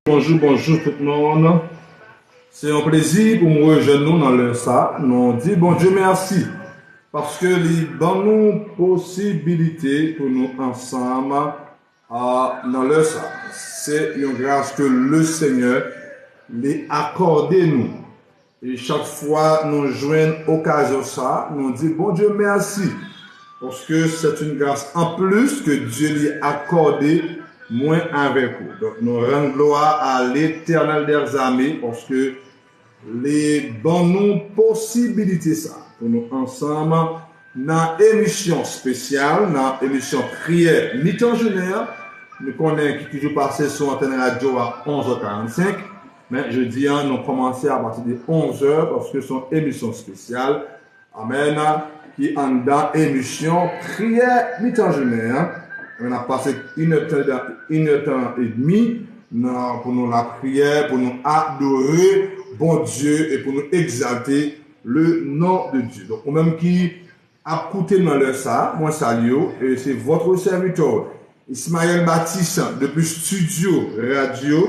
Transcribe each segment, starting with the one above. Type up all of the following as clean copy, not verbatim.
Bonjour, bonjour tout le monde. C'est un plaisir pour nous rejoindre dans le ça. Nous dit bon Dieu merci. Parce que les bonnes possibilités pour nous ensemble dans le ça. C'est une grâce que le Seigneur les accordé nous. Et chaque fois nous joignons occasion ça, nous dit bon Dieu merci. Parce que c'est une grâce en plus que Dieu lui a accordé moins avec vous. Donc nous rendons gloire à l'Éternel des armées parce que les bonnes possibilités ça pour nous ensemble dans émission spéciale, dans émission prière mi-temps-journée, nous connaissons qui toujours passé sur antenne radio à 11h45, mais je dis nous commençons à partir de 11h parce que c'est une émission spéciale. Amen. Qui en dans émission prière mi-temps-journée. On a passé une heure et demie pour nous la prière, pour nous adorer bon Dieu et pour nous exalter le nom de Dieu. Donc, même qui a écouté dans le ça, moi salue, et c'est votre serviteur, Ismaël Baptiste, depuis Studio Radio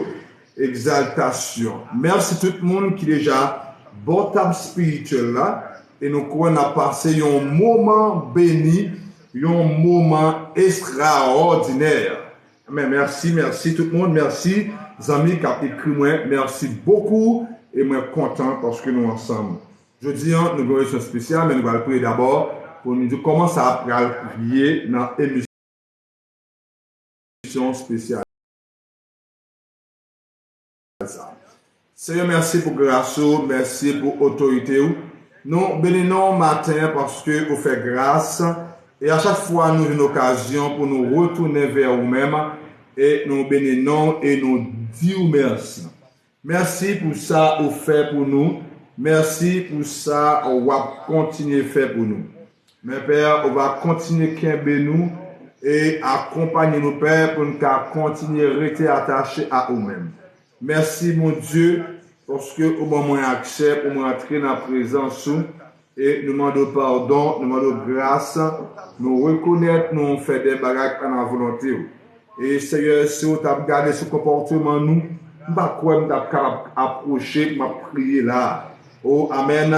Exaltation. Merci tout le monde qui est déjà bon table spirituel là. Et nous croyons a passé un moment béni, un moment extraordinaire. Mais merci tout le monde, merci amis qui ont écrit moi, merci beaucoup et moi content parce que nous ensemble. Je dis nous avons une émission spéciale, mais nous allons prier d'abord pour nous dire comment ça va prier dans l'émission spéciale. Seigneur, merci pour grâce, merci pour autorité. Nous bénissons matin parce que vous faites grâce et à chaque fois nous avons une occasion pour nous retourner vers vous-même et nous bénissons et nous disons merci. Merci pour ça vous faites pour nous. Merci pour ça vous continuer à faire pour nous. Mes pères, on va continuer à nous et accompagner nos pères pour nous continuer à rester attachés à vous-même. Merci mon Dieu. Parce que au moment où accès, pour entrer dans la présence et nous demandons pardon, nous demandons grâce, nous reconnaître, nous faire des bagages par la volonté. Et Seigneur, si vous avez gardé ce comportement, nous, ne pas quoi nous avons approché, m'a prier là. Oh, Amen.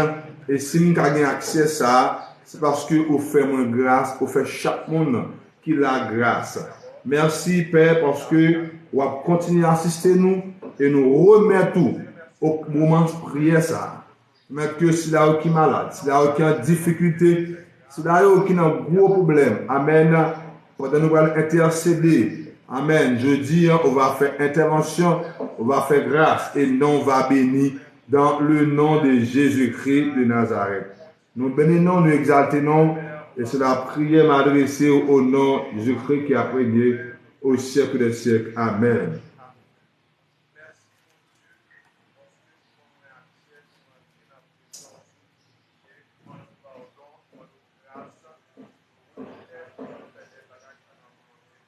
Et si nous avons accès à ça, c'est parce que vous faites mon grâce, vous faites chaque monde qui a grâce. Merci Père, parce que vous continuez à assister nous et nous remettons tout. Au moment de prier ça, mais que si là qui est malade, si là qui a difficulté, si là qui a un gros problème, amen, pendant nous allons intercéder, amen, je dis, on va faire intervention, on va faire grâce et non on va bénir dans le nom de Jésus-Christ de Nazareth. Nous bénissons, nous exaltons et c'est la prière m'adressée au nom de Jésus-Christ qui a prié au siècle des siècles. Amen.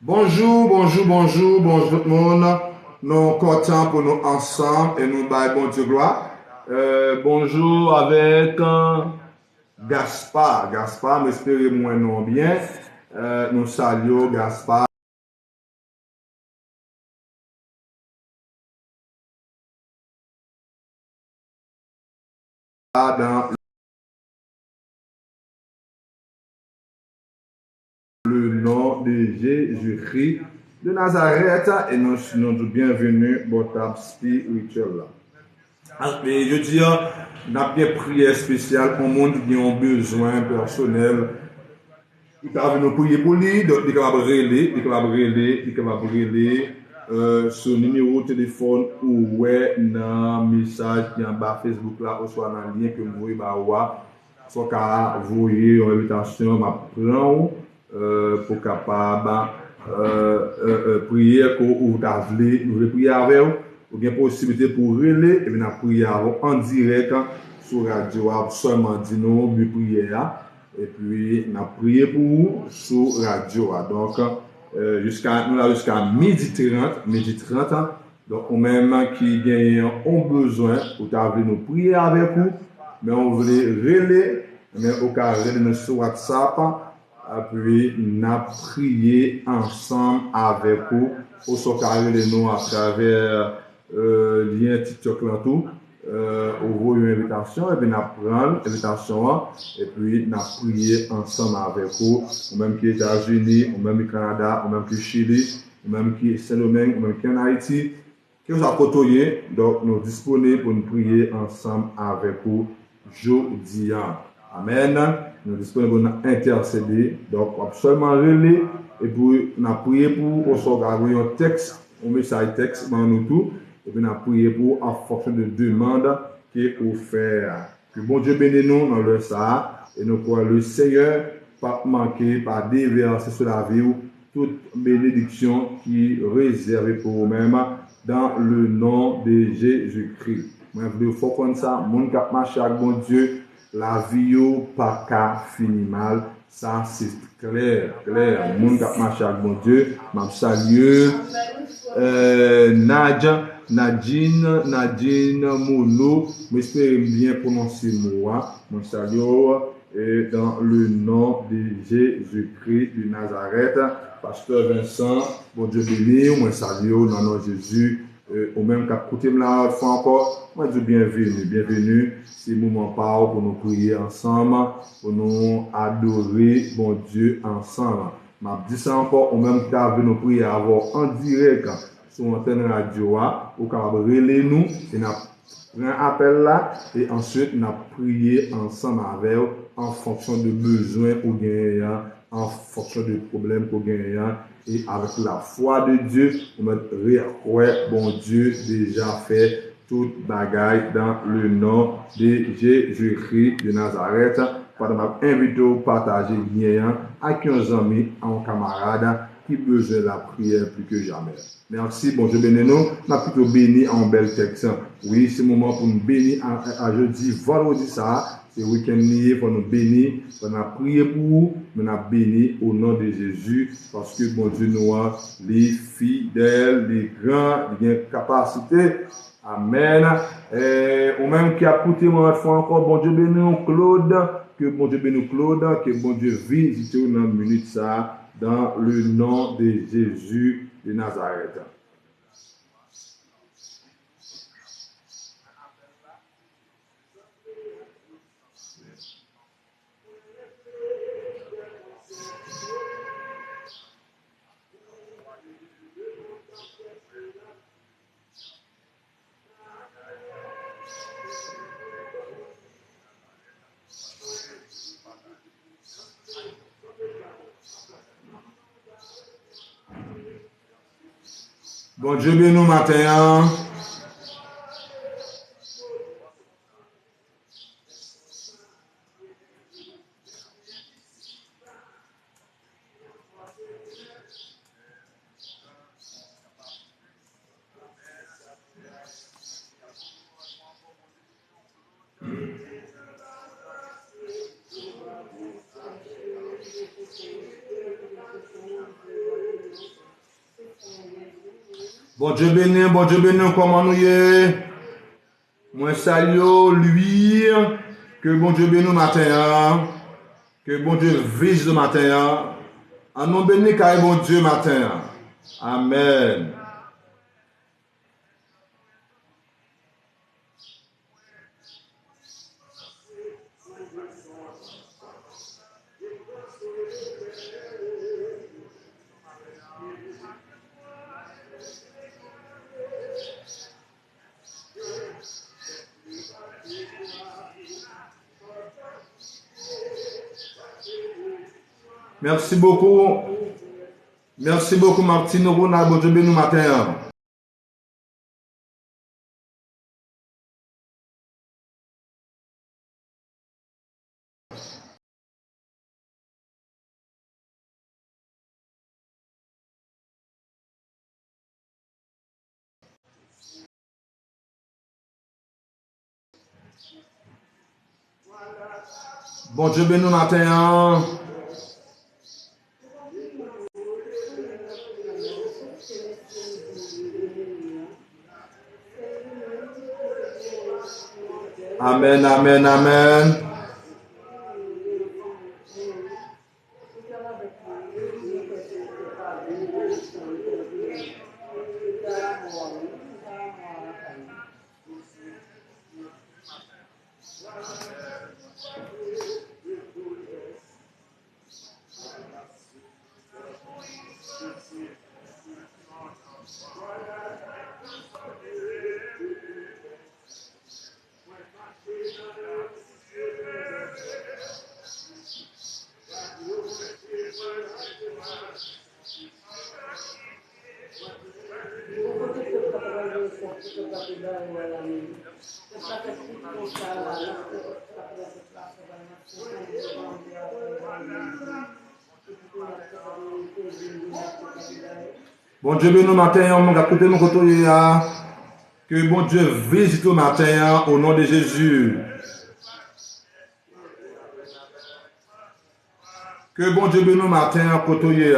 Bonjour tout le monde. Nous sommes contents pour nous ensemble et nous baillons bon Dieu gloire. Bonjour avec Gaspard. Gaspard, m'espérez moi non bien. Nous saluons Gaspard. Dans le nom de Jésus-Christ de Nazareth et nous sommes bienvenus au table spirituel là. Et je dis, nous avons bien prière spéciale pour le monde qui a besoin personnel. Il va nous prier pour lui, donc il va brûler son numéro de téléphone ou ouais dans le message qui est en bas Facebook là ou soit dans le lien que vous voyez soit qu'à vous voyez une invitation ma prendre pour capable prier que vous voulez prier avec vous ou bien possibilité pour relayer et bien prier en direct sur radio seulement dit nous mais prière et puis on a prié pour vous sur radio donc jusqu'à midi 30 donc on même qui gagne ont besoin ou t'avez nous prier avec vous mais on voulait relayer mais au cas de sur WhatsApp puis on a prié ensemble avec vous pour s'occuper de nous à travers lien TikTok là tout. Ouvre une invitation et puis nous prenons l'invitation et puis nous prier ensemble avec vous, ou même qui est États-Unis, ou même qui Canada, ou même qui Chili, ou même qui Saint-Domingue, ou même qui en Haïti, qui nous a côtoyé, donc nous disponibles pour nous prier ensemble avec vous jeudi. Amen. Nous disponibles pour nous intercéder, donc absolument relais et puis nous prier pour qu'on soit un texte, un message texte dans nous tout. Et puis, nous prions pour en fonction de demande qui est offerte. Que bon Dieu bénisse nous dans le ça. Et nous croyons le Seigneur, pas manquer, pas déverser sur la vie, toute bénédiction qui est réservée pour vous-même dans le nom de Jésus-Christ. Moi, je veux comprendre ça. Mon cap marche avec bon Dieu, la vie pas qu'à finir mal. Ça, c'est clair, clair. Mon cap marche avec bon Dieu. Je salue Nadine Mono, j'espère bien prononcer moi, mon salut, dans le nom de Jésus-Christ de Nazareth, Pasteur Vincent, bon Dieu béni, moi salut dans le nom de Jésus, au même cap côté là, fois encore, moi dis bienvenue, bienvenue, c'est le moment pour nous prier ensemble, pour nous adorer bon Dieu ensemble. M'a dit ça encore, au même temps, nous prier avoir en direct sur l'antenne radio, au capable relais nous, et nous prenons un appel là, et ensuite nous prier ensemble avec eux en fonction de besoins ou gagnants, en fonction de problèmes pour gagnants, et avec la foi de Dieu, on va ouais, bon Dieu déjà fait toute bagaille dans le nom de Jésus-Christ de Nazareth. Pendant m'a invité à partager bien avec un ami, un camarade qui besoin de la prière plus que jamais. Merci, bon Dieu bénis nous. On a plutôt béni en bel texte. Oui, c'est le moment pour nous bénir à jeudi, vendredi ça. C'est le week-end lié pour nous bénir. On a prié pour vous, mais on a béni au nom de Jésus parce que bon Dieu nous a les fidèles, les grands, les capacités. Amen. Ou même qui a coûté mon fois encore, bon Dieu bénis Claude, que bon Dieu bénis Claude, que bon Dieu visite dans une minute ça, dans le nom de Jésus de Nazareth. Bon Dieu bénis matin. Bon Dieu béni, comment nous y est? Moi salue lui, que bon Dieu bénisse matin, que bon Dieu vise le matin, en nom béni car bon Dieu matin. Amen. Merci beaucoup. Merci beaucoup, Martine Ronald. Bon Dieu bénisse matin. Bon Dieu bénisse matin. Amen, amen, amen. Bon Dieu, bénis nous matin, on va côté nous côté que bon Dieu visite au matin au nom de Jésus. Que bon Dieu bénis nous matin côté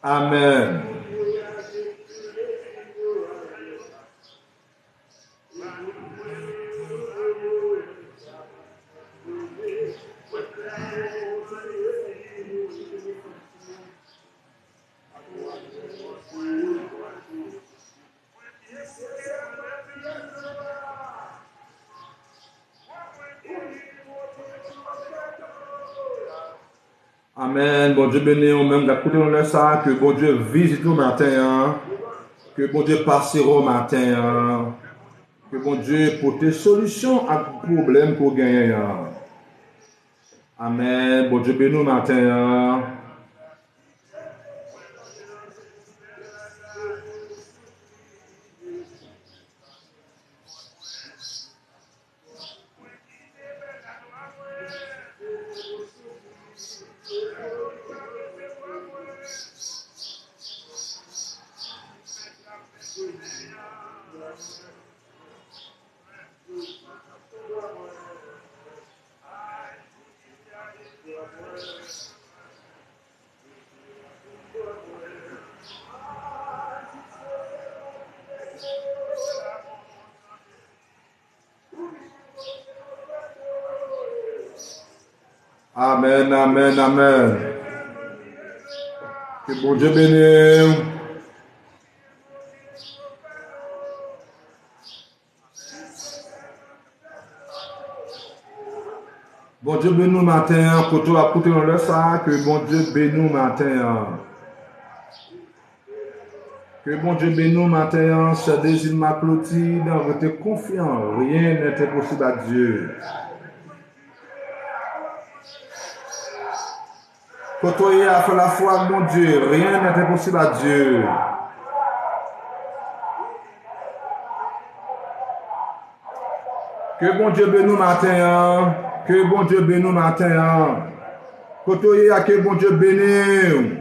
Amen. Amen. Bon Dieu béni, on même écoutez nous ça, que bon Dieu visite nous matin, que bon Dieu passe au matin, que bon Dieu porte des solutions à problème qu'on gagne. Amen. Bon Dieu béni nous matin. Amen, amen, amen. Que bon Dieu bénisse. Bon Dieu bénisse nous matin, pour toi, écouter dans le ça, que bon Dieu bénisse nous matin. Que bon Dieu bénisse nous matin, cher Désir ma Clotilde, vous êtes confiant, rien n'est impossible à Dieu. Côtoyer à faire la foi, mon Dieu, rien n'est impossible à Dieu. Que bon Dieu bénisse nous matin, que bon Dieu bénisse nous matin. Côtoyer à que bon Dieu bénisse.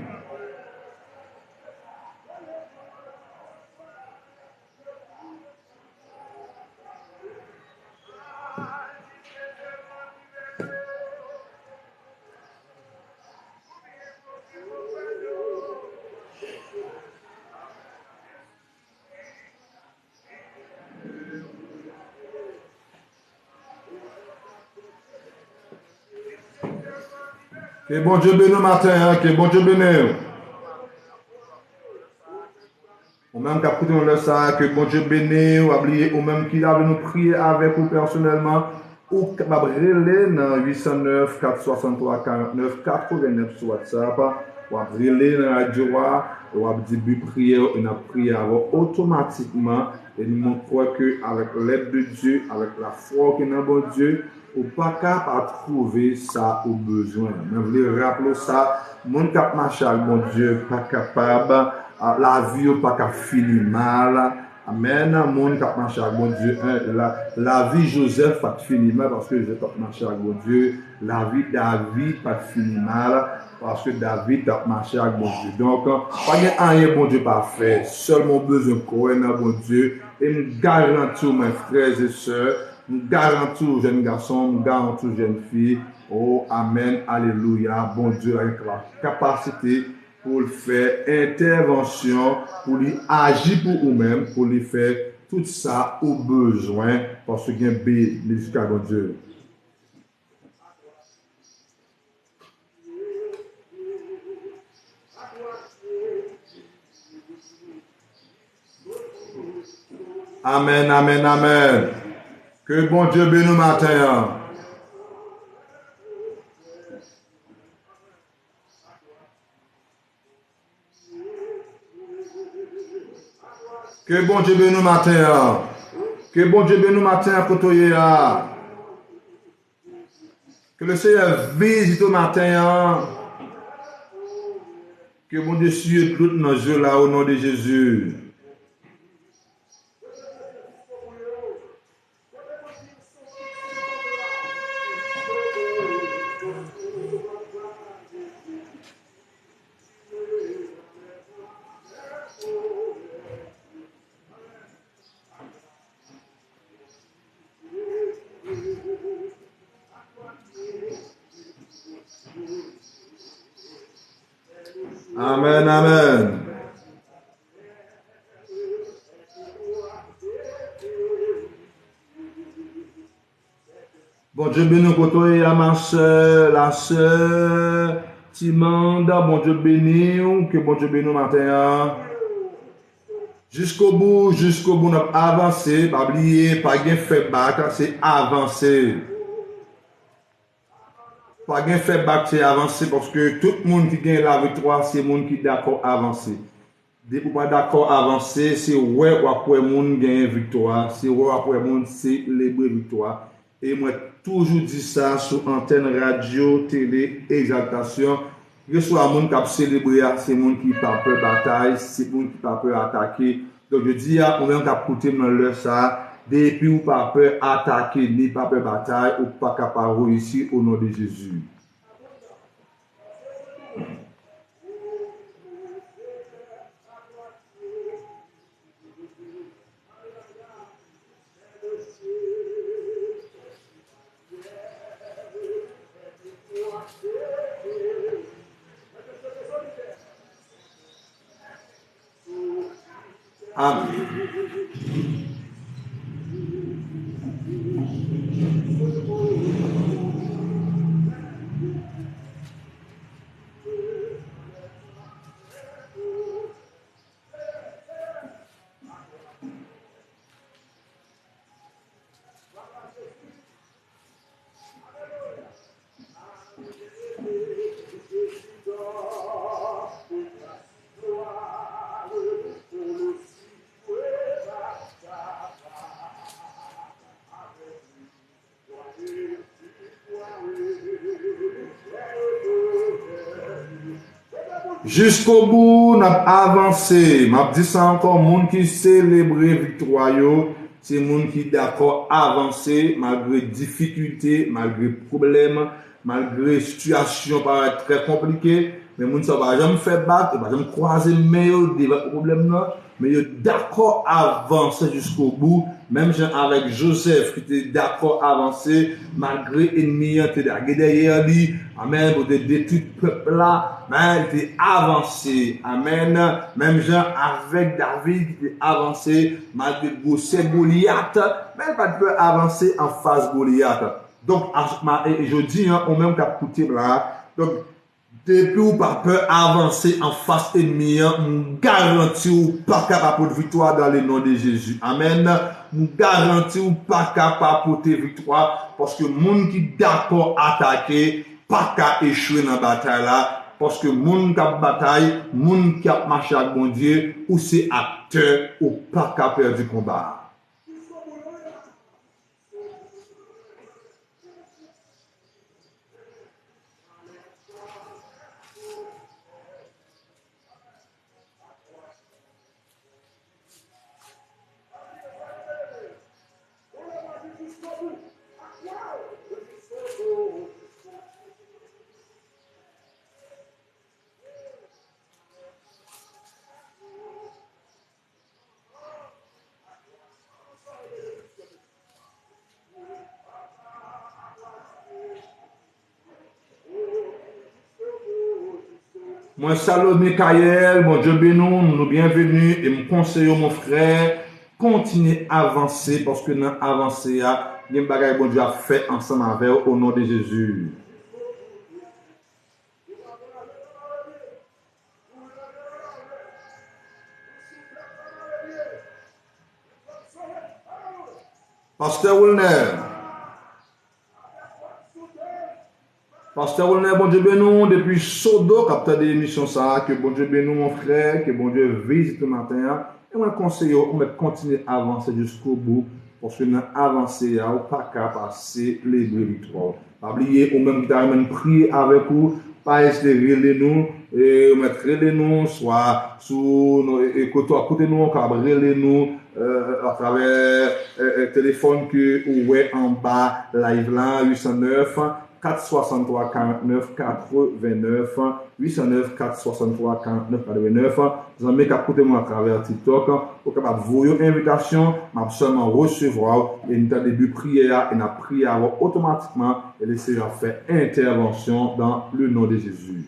Que bon Dieu bénisse matin, que bon Dieu bénisse. Ou même qu'à côté de ça, que bon Dieu bénisse, ou oublier, ou même qu'il avait nous prier avec vous personnellement, ou capable de dans 809 463 49 89 sur WhatsApp, ou relais dans la radio, ou dit prière, on a prié avant automatiquement, et nous croyons que avec l'aide de Dieu, avec la foi qui est dans bon Dieu, ou pas capable de trouver ça au besoin. Mais vous voulez rappeler ça, mon cap marche avec mon Dieu, pas capable, la vie ou pas qu'à finir mal. Amen. Mon cap marche avec mon Dieu. La vie Joseph pas fini mal parce que je cap marche avec mon Dieu. La vie David pas fini mal parce que David a marché avec mon Dieu. Donc, pas rien bon Dieu pas fait. Seulement besoin de bon Dieu. Et me garantis mes frères et sœurs, me garantis aux jeunes garçons, me garantis aux jeunes filles. Oh, amen, alléluia. Bon Dieu avec la capacité pour faire intervention, pour lui agir pour vous-même, pour lui faire tout ça au besoin, parce qu'il y a un bénéfice à Dieu. Amen, amen, amen. Que bon Dieu bénisse nous matin. Que bon Dieu bénisse nous matin. Que bon Dieu bénisse nous matin à côté. Que le Seigneur visite au matin. Que bon Dieu suive toutes nos yeux là au nom de Jésus. Amen, amen. Bon Dieu bénisse nous côté à ma soeur, la soeur Timanda, bon Dieu bénisse, que bon Dieu bénisse nous matin. Jusqu'au bout, nous avons avancé, pas oublier, pas bien fait battre, c'est avancer. Pas bien fait battre, c'est avancer, parce que tout le monde qui gagne la victoire, c'est le monde qui est d'accord avancer. Dès que vous pas d'accord avancer, c'est ouais ou après le monde gagne victoire, c'est ouais ou après le monde célébrer victoire. Et moi, toujours dit ça sur antenne radio, télé, exaltation. Que ce soit le monde qui a célébré, c'est le monde qui n'a pas peur de bataille, c'est le monde qui n'a pas peur d'attaquer. Donc je dis à on même qui a écouté dans l'heure ça, depuis ou pas peur d'attaquer, ni pas peur de bataille, ou pas capable de réussir au nom de Jésus. Amen. Jusqu'au bout, nous avons avancé. Je dis ça encore, les gens qui célèbrent la victoire, c'est les gens qui sont d'accord avancer malgré difficultés, malgré problèmes, malgré situation paraît très compliquée. Mais les gens ne vont jamais faire battre, ne vont jamais croiser le meilleur des problèmes, mais ils sont d'accord avancer jusqu'au bout. Même avec Joseph qui était d'accord avancer malgré l'ennemi qui était derrière lui. Amen. Pour détruire le peuple là, mais il était avancé. Amen. Même gens avec David qui était avancé malgré Goliath, mais il pas de peur avancer en face Goliath. Donc, je dis, on même qu'à écouter là. Donc, depuis ou pas peur avancer en face ennemi, nous garantit ou pas capable de victoire dans le nom de Jésus. Amen. Nous garantit ou pas capable de porter victoire parce que monde qui d'accord attaquer, pas qu'à échouer dans la bataille là. Parce que monde qui a bataille, monde qui a marché avec mon Dieu, ou c'est acteur ou pas qu'à perdre du combat. Moi, salue Michael, bon Dieu bénou, nous bienvenue et me conseille mon frère, continuez à avancer parce que dans avancer, il y a des bagages bon Dieu a fait ensemble avec au nom de Jésus. Pasteur Wilner. Pasteur Wilner, bon Dieu bénou, depuis Sodo, capteur de l'émission ça, que bon Dieu bénou mon frère, que bon Dieu visite ce matin. Et moi, conseille, on va continuer à avancer jusqu'au bout, parce que dans avancer, on pas qu'à passer les victoires. Pas oublier, ou même qui prier avec vous, pas essayer de nous, et mettre les nous, soit sous nos côtés à côté de nous, on va nous à travers le téléphone que vous voyez en bas, live là, 809. 463 49 89 809 463 49 89. Vous avez qu'à côté moi à travers TikTok pour capable vous une invitation, m'a seulement recevoir et nous début prière et n'a prière automatiquement et le Seigneur fait intervention dans le nom de Jésus.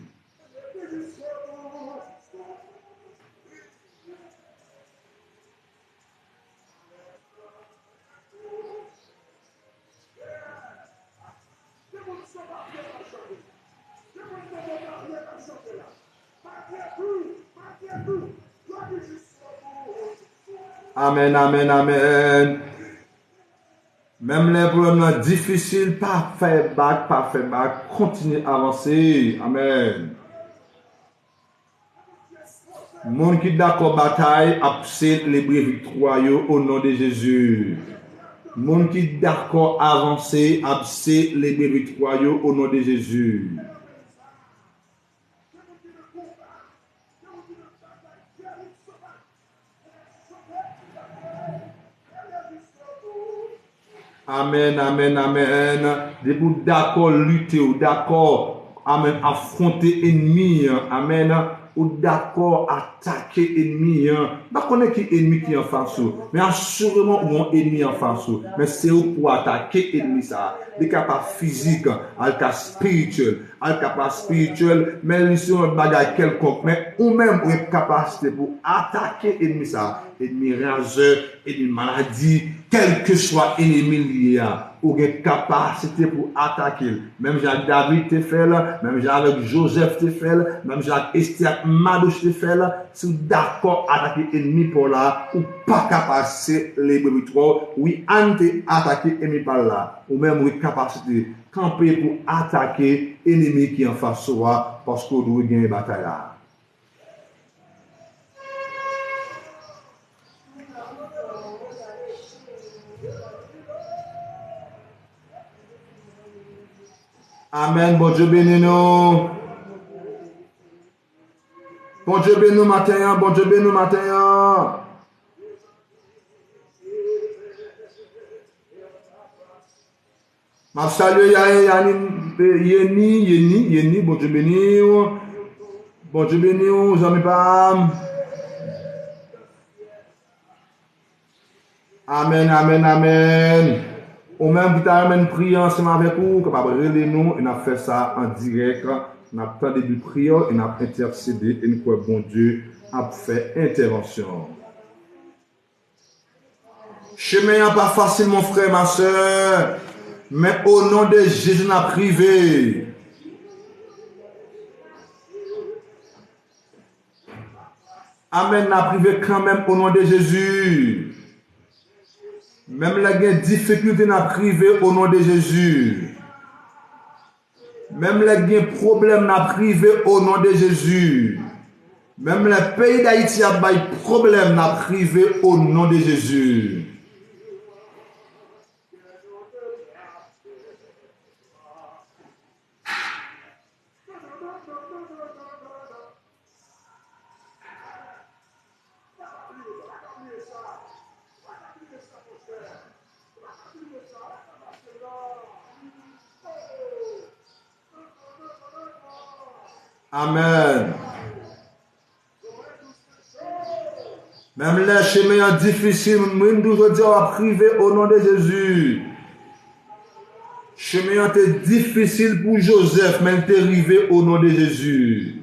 Amen, amen, amen. Même les problèmes difficiles, pas faire back, continuez à avancer. Amen. Monde qui d'accord bataille, a célébrer victoire au nom de Jésus. Monde qui d'accord avancer, a célébrer victoire au nom de Jésus. Amen, amen, amen. Debout d'accord lutter, ou d'accord, amen, affronter ennemi, amen, ou d'accord attaquer ennemi. Pas connaître qui ennemi qui en face, mais assurément ou un ennemi en face. Mais c'est pour attaquer ennemi ça. Des capables physiques, alka spirituel, mais ils sont un bagage quelconque, mais ou même une capacité pour attaquer ennemi ça. Ennemi rageur, ennemi maladie, quel que soit l'ennemi lié, ou une capacité pour attaquer. Même Jacques David te fait, même Jacques Joseph te fait, même Jacques Esther Madouche te fait, si vous d'accord attaquer l'ennemi pour là, ou pas capacité les victoires, oui, ante attaquer l'ennemi par là, ou même oui capacité camper pour attaquer l'ennemi qui en face soi, parce qu'on doit gagner une bataille là. Amen, bon Dieu bénis nous. Bon Dieu bénis nous matin, bon Dieu bénis nous matin. Ma salue Yeni, bon Dieu bénis. Bon Dieu bénis, j'en ai pas. Amen, amen, amen. Ou même qui t'a amené prier ensemble avec vous, capable de relayer nous, et on a fait ça en direct. On a fait des prières, et on a intercédé, et nous croyons bon Dieu a fait intervention. Chemin n'est pas facile, mon frère, ma soeur, mais au nom de Jésus, on a privé. Amen, on a privé quand même au nom de Jésus. Même la difficulté n'a privé au nom de Jésus. Même les problèmes n'a privé au nom de Jésus. Même le pays d'Haïti a des problèmes n'a privé au nom de Jésus. Amen. Même les chemins difficiles, nous devons dire à priver au nom de Jésus. Chemin était difficile pour Joseph, mais il est arrivé au nom de Jésus.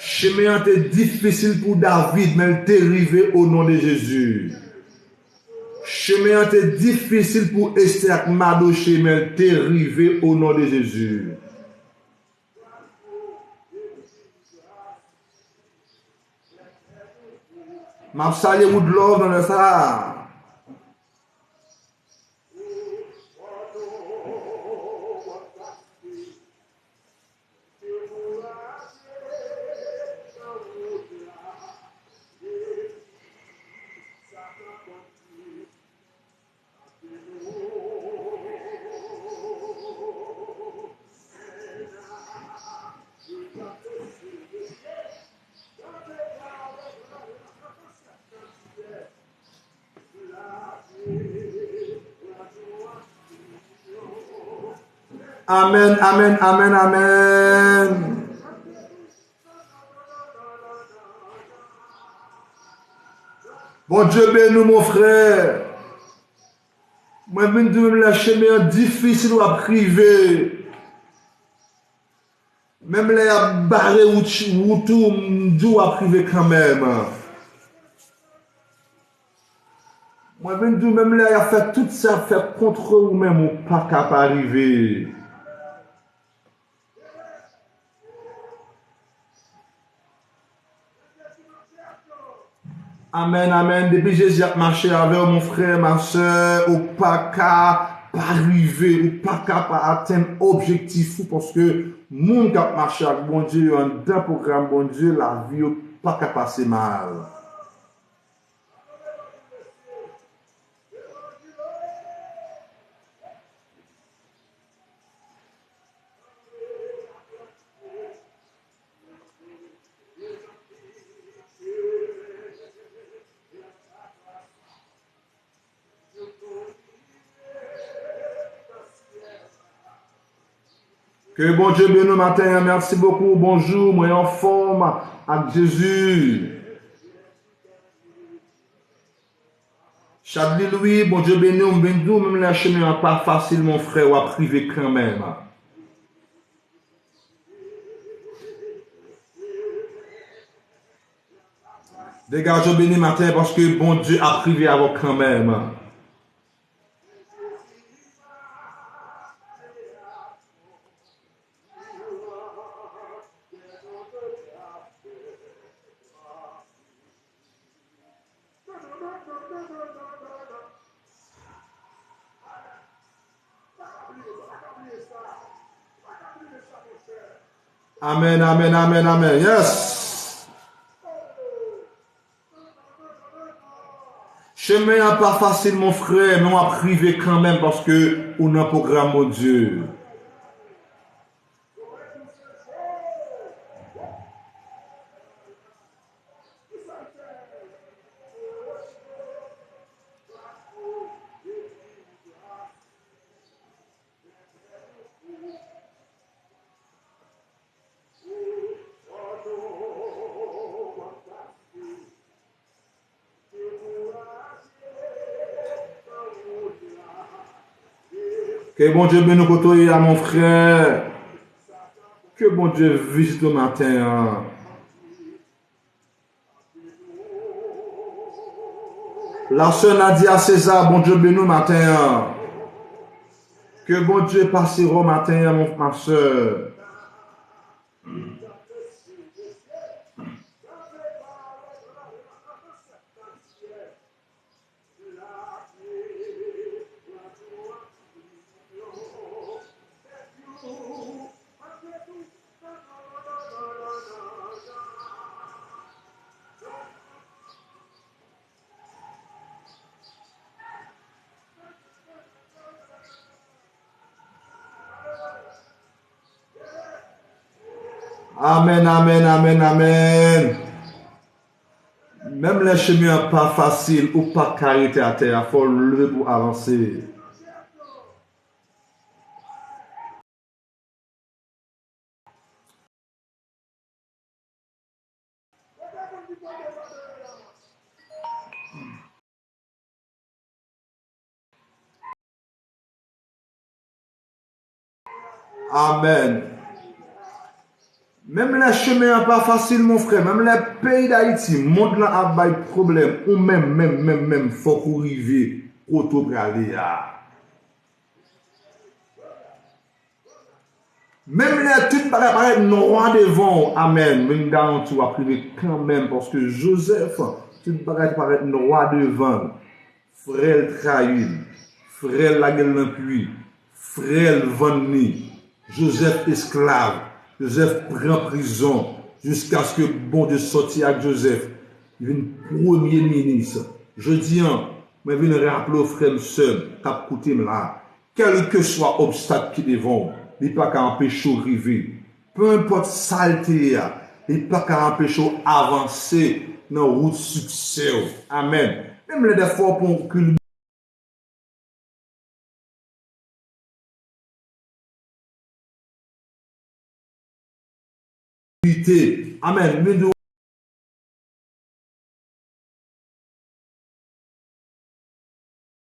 Chemin était difficile pour David, mais il était arrivé au nom de Jésus. Chemin était difficile pour Esther Madoché, mais il était arrivé au nom de Jésus. M'a salué ou de l'or dans le ça. Amen, amen, amen, amen. Bon Dieu bénis mon frère. Moi, je viens de la chemin difficile à priver. Même les barré ou tout à priver quand même. Moi, je viens de même là, il a fait tout ça, fait contre ou même ou pas capable d'arriver. Amen, amen. Depuis Jésus a marché avec mon frère, ma soeur, ou pas qu'à arriver, ou pas qu'à atteindre l'objectif, parce que monde qui a marché avec bon Dieu, un programme bon Dieu, la vie ou pas qu'à passer mal. Que bon Dieu bénisse matin, merci beaucoup, bonjour, moi en forme avec Jésus. Chadli Louis, bon Dieu bénisse, même la chemin n'est pas facile, mon frère, ou à priver quand même. Dégage Dieu béni matin parce que bon Dieu a privé avec quand même. Amen, amen, amen, amen. Yes. Chemin n'est pas facile, mon frère, mais on a privé quand même parce que on a un programme, mon Dieu. Que bon Dieu bénisse côté à mon frère. Que bon Dieu visite le matin. Hein. La sœur a dit à César, bon Dieu bénisse le matin. Hein. Que bon Dieu passe au matin, ma soeur. Amen, amen, amen, amen. Même les chemins pas faciles ou pas carité à terre, il faut lever pour avancer. Amen. Même les chemins pas faciles, mon frère. Même les pays d'Haïti, monde là a des problèmes. Ou même, faut qu'on arrive au tout pour aller là. Même les tout paraît noir devant. Amen. Mais une garantie à priver quand même. Parce que Joseph, tout paraît noir devant. Frère trahi. Frère la gueule dans puits. Frère vendu. Joseph esclave. Joseph prend prison. Jusqu'à ce que bon Dieu sorti avec Joseph. Il vient premier ministre. Je dis, mais je viens rappeler aux frères seuls, cap côté là. Quel que soit l'obstacle qui devant, il n'y a pas qu'à empêcher de arriver. Peu importe saleté, il n'y a pas qu'à empêcher d'avancer dans la route de succès. Amen. Même les fois pour que amen. Mais nous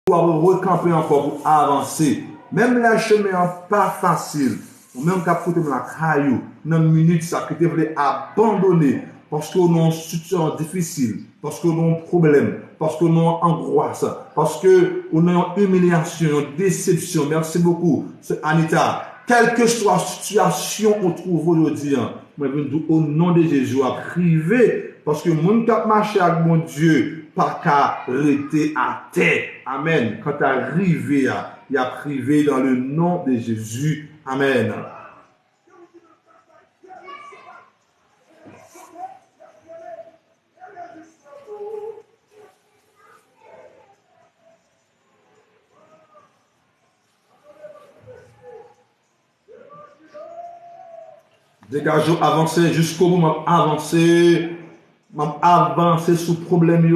doivent recamper encore pour avancer. Même les chemins pas facile. Ou même qu'à foutre la caillou, dans une minute, ça que tu voulais abandonner parce qu'on a une situation difficile, parce qu'on a un problème, parce qu'on a une angoisse, parce qu'on a une humiliation, une déception. Merci beaucoup, Anita. Quelle que soit la situation qu'on trouve aujourd'hui, au nom de Jésus, à priver, parce que mon cap marché avec mon Dieu, pas qu'à rester à terre. Amen. Quand tu arrives, il y a privé dans le nom de Jésus. Amen. Dégageons, avancer jusqu'au bout, avancer sur le problème,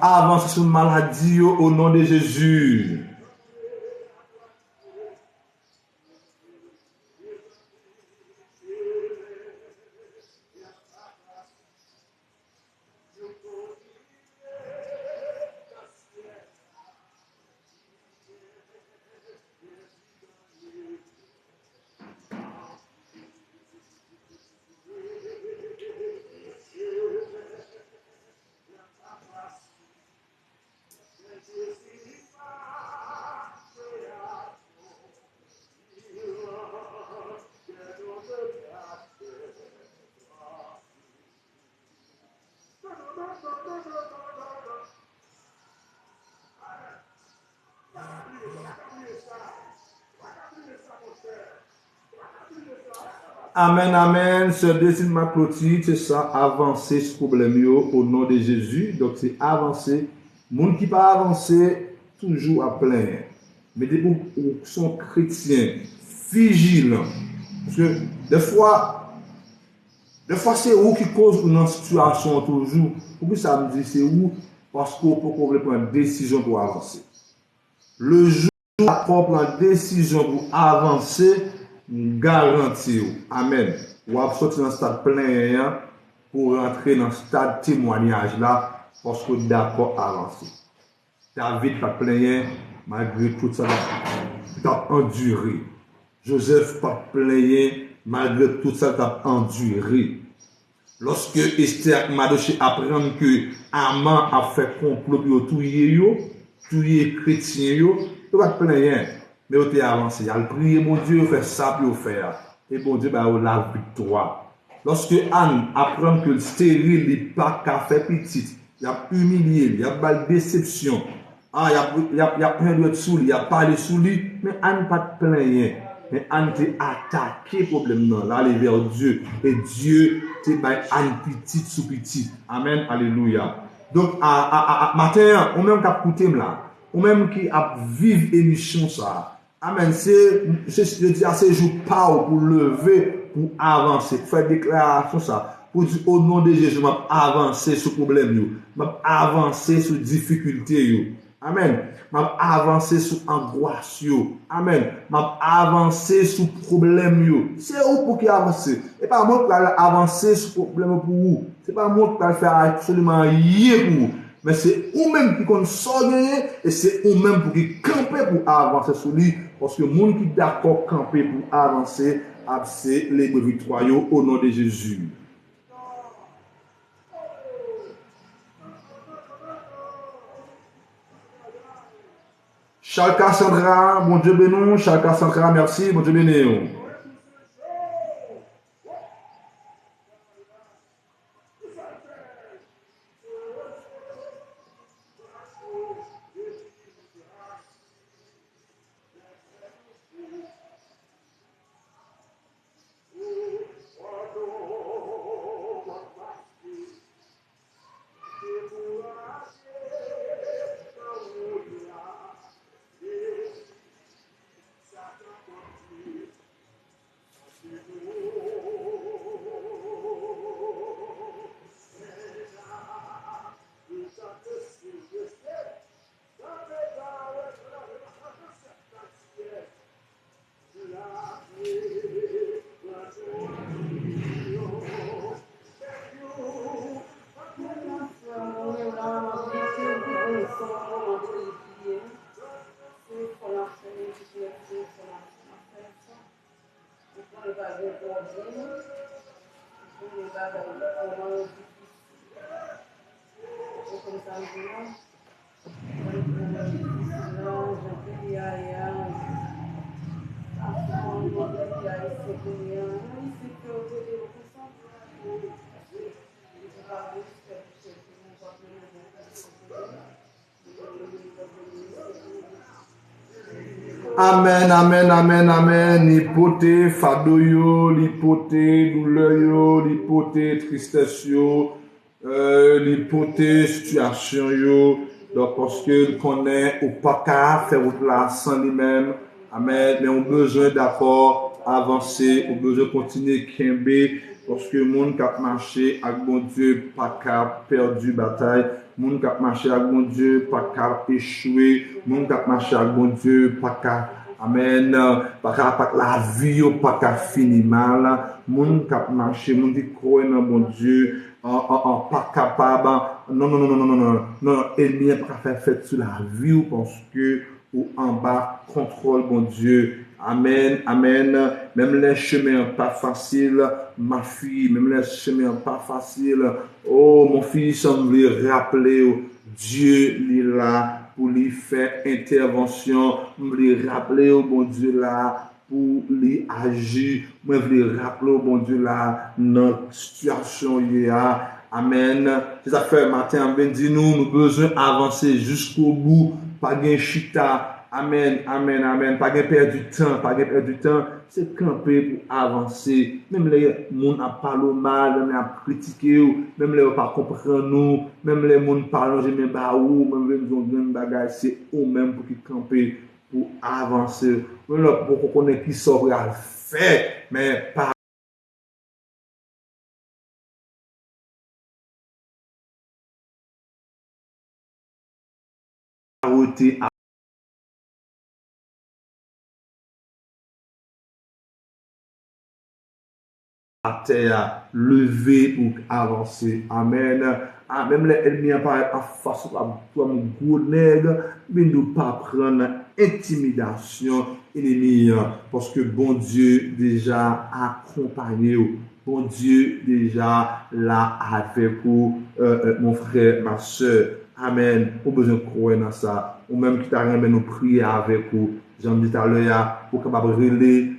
avancer sur la maladie au nom de Jésus. Amen, amen. Ce désir ma clôture, c'est ça, avancer ce problème au nom de Jésus. Donc c'est avancer. Monde qui pas avancer, toujours à plein. Mais des gens qui sont chrétiens, vigilants. Parce que des fois c'est où qui cause une situation toujours. Pourquoi ça me dit c'est où? Parce qu'on peut prendre une décision pour avancer. Le jour où on prend une décision pour avancer, garantie. Amen. Ou à sortir dans le stade plein pour rentrer dans le stade témoignage là, parce que d'accord avancer. David pas plein malgré tout ça, il a enduré. Joseph pas plein malgré tout ça, il a enduré. Lorsque Esther Madoché apprend que Aman a fait complot pour tuer chrétien, il va plein. Mais il a avancé. Il a prié, mon Dieu, il fait ça pour faire. Et bon Dieu, il a la victoire. Lorsque Anne apprend que le stérile n'est pas qu'à faire petit, il a humilié, il a pas de déception. Il a plein de sous lui, il a parlé sous lui, mais Anne pas de plein. Mais Anne t'a attaqué le problème. Non, là, aller vers Dieu. Et Dieu t'a Anne petite sous petite. Amen, alléluia. Donc, matin, on même qui a écouté là, on même qui a vivre émission ça. Amen. C'est jour pas pour lever, pour avancer, pour faire déclaration ça. Pour dire au nom de Jésus, je vais avancer sur le problème, je vais avancer sur la difficulté. Amen. Je vais avancer sur l'angoisse. Amen. Je vais avancer sur le problème. C'est où pour qui avancer? Et pas moi qui vais avancer sur le problème pour vous. Ce n'est pas moi qui vais faire absolument rien pour vous. Mais c'est vous-même qui compte sortir et c'est vous-même pour qui camper pour avancer sur lui. Parce que les gens qui sont d'accord camper pour avancer, à célébrer victoire au nom de Jésus. Charles Cassandra, bon Dieu béni. Charles Cassandra, merci, bon Dieu béni. Amen, amen, amen, amen. L'hypothèse, fado yo, l'hypothèse, douleur yo, l'hypothèse, tristesse yo, l'hypothèse, situation yo. Donc, parce que connaît ou pas qu'à faire route là sans lui-même. Amen. Mais on a besoin d'accord, avancer, on a besoin de continuer Kembe, parce que le monde qui a marché avec bon Dieu, pas qu'à perdu bataille. Moun qui a marché avec bon Dieu, pas qu'à échouer. Moun qui a marché avec bon Dieu, pas qu'à, amen, pas qu'à la vie, pas qu'à finir mal. Moun qui a marché, moun qui croit dans bon Dieu, pas capable. Non, non, non, non, non, non, non, non, ennemi n'a pas faire fête sur la vie, parce que, ou en bas, contrôle bon Dieu. Amen, amen. Même les chemins pas faciles, ma fille, même les chemins pas faciles. Oh, mon fils, ça me rappeler, Dieu, il est là pour lui faire intervention. Me rappeler, bon Dieu, là pour lui agir. Me rappeler, bon Dieu, là, notre situation, il y a. Amen. C'est ça fait matin, ben dit nous besoin d'avancer jusqu'au bout, pas de chita. Amen, amen, amen. Pas de perdre du temps, pas de perdre du temps. C'est camper pour avancer. Même les gens a parlé mal, même les gens critiqué, même les gens pas comprendre nous, même les gens parlent, je me bats ou, même les gens ont bagage, c'est eux même pour qui camper pour avancer. Même là, pour qu'on connaisse qui sort à faire, mais pas arrêter à terre, lever pour avancer. Amen. Ah, même les ennemis apparaissent en face de toi, mon gros nègre, mais ne pas prendre intimidation ennemi, parce que bon Dieu déjà accompagné, bon Dieu déjà là avec vous, mon frère, ma soeur. Amen. Au besoin de croire dans ça. Ou même qui t'a remis nous prier avec vous. J'en dis tout à l'heure, pour capable relayer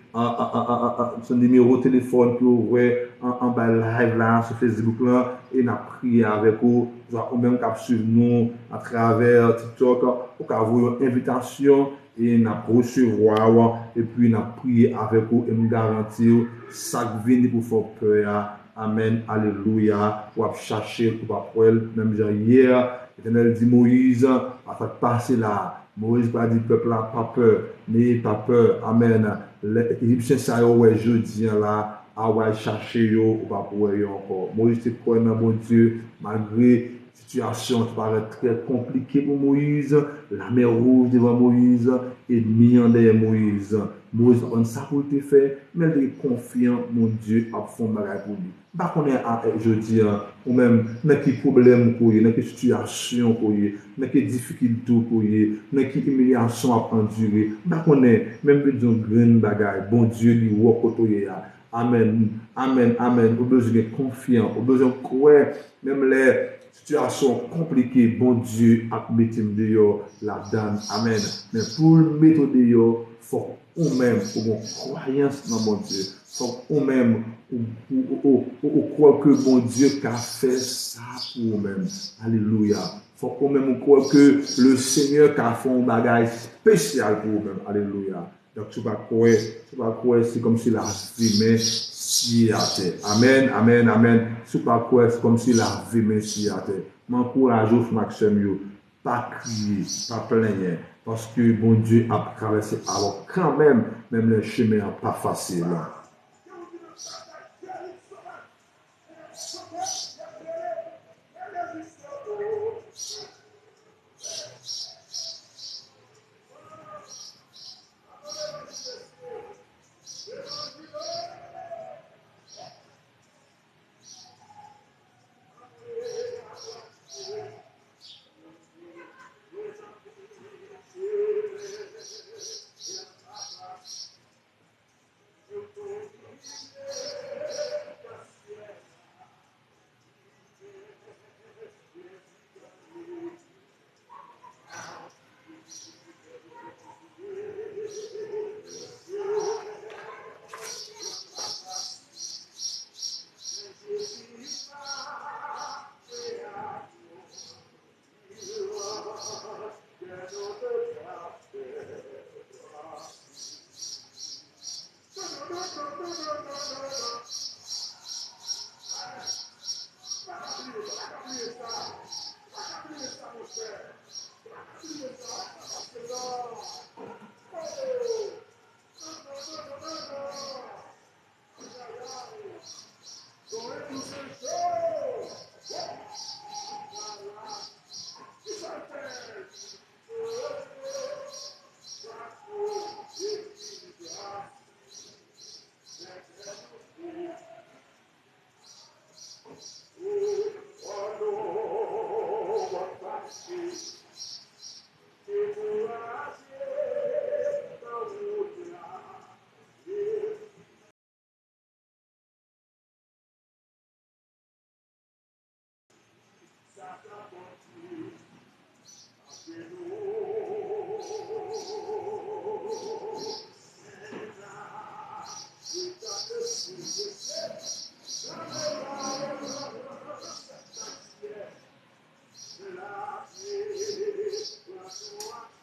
son numéro de téléphone pour ouvrir en bas live là sur Facebook là et n'a prié avec vous, ou même cap suivre nous à travers TikTok pour avoir une invitation et n'a recevoir et puis n'a prié avec vous et nous garantir ça vient pour faire peur. Amen, alléluia. Pour chercher pour pas même genre hier, l'Éternel dit Moïse, à faire passer là. Moïse va dire peuple là, pas peur, n'ayez pas peur. Amen. Les Égyptiens, ça y est, jeudi là, à ouais chercher yo, ou pas pour eux encore. Moïse te croit dans bon Dieu, malgré la situation qui paraît très compliquée pour Moïse, la mer rouge devant Moïse, et mis en derrière Moïse. Moïse on ça pour te faire, mais il est confiant, mon Dieu, à fond bagage pour lui. Pas qu'on est je dis, ou même, dans quel problème pour lui, dans quelle situation pour lui, dans quelle difficulté pour lui, dans quelle humiliation à endurer. Pas qu'on est, même dans une grande bagaille, bon Dieu, lui, ou côté. Amen, amen, amen. Au besoin de confiance, au besoin de croire, même les situations compliquées, bon Dieu, a mettre dehors la donne. Amen. Mais pour le mettre dehors, il faut ou-même avoir croyance dans mon Dieu. Il faut ou-même ou croire que bon Dieu a fait ça pour vous-même. Alléluia. Il faut ou-même croire que le Seigneur a fait un bagage spécial pour vous-même. Alléluia. Donc, tu vas croire, c'est comme si la vie si à terre. Amen, amen, amen. Tu vas croire, c'est comme si la vie si à terre. M'encourage, Maxime, pas crier, pas plaigner, parce que bon Dieu a traversé. Alors, quand même le chemin n'est pas facile.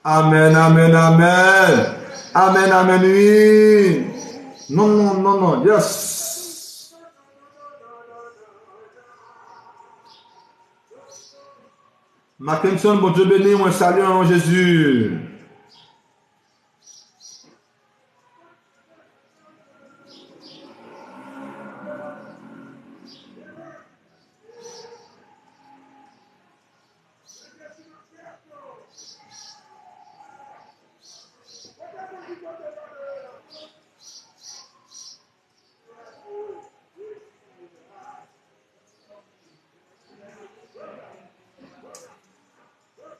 Amen, amen, amen. Amen, amen, oui. Non, non, non, non, yes. Mackinson, bon Dieu béni, moi salue en Jésus.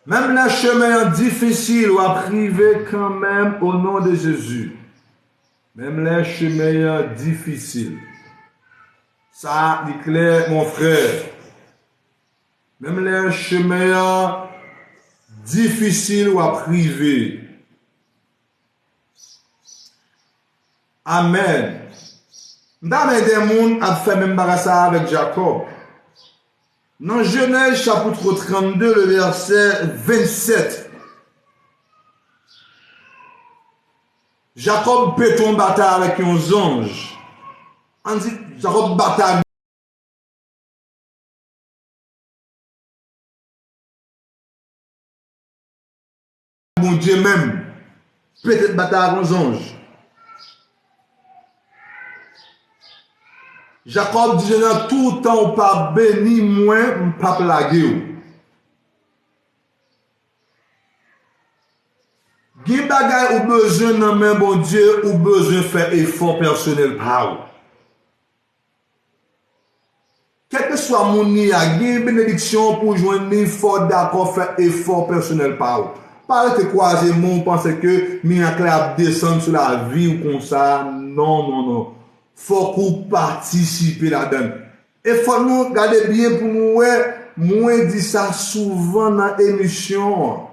Même les chemins difficiles ou à priver quand même au nom de Jésus. Même les chemins difficiles. Ça dit clair, mon frère. Même les chemins difficiles ou à priver. Amen. Dans des mondes a fait même ça avec Jacob. Dans Genèse chapitre 32, le verset 27. Jacob peut tomber bataille avec un ange. On dit Jacob bataille. Mon Dieu même. Peut-être bataille avec un ange. Jacob dit, tout le temps, pas béni moins, pas plagué. Gen bagay ou besoin nan men bon Dieu, ou besoin faire effort personnel par ou. Quel que soit mon ni a gen bénédiction pour joindre ni fort d'accord faire effort personnel par ou. Pas te croiser mon pense que miracle a descendre sur la vie ou comme ça. Non, non, non. Faut qu'on participe là-dedans. Et faut nous regarder bien pour nous, moi dit ça souvent dans l'émission.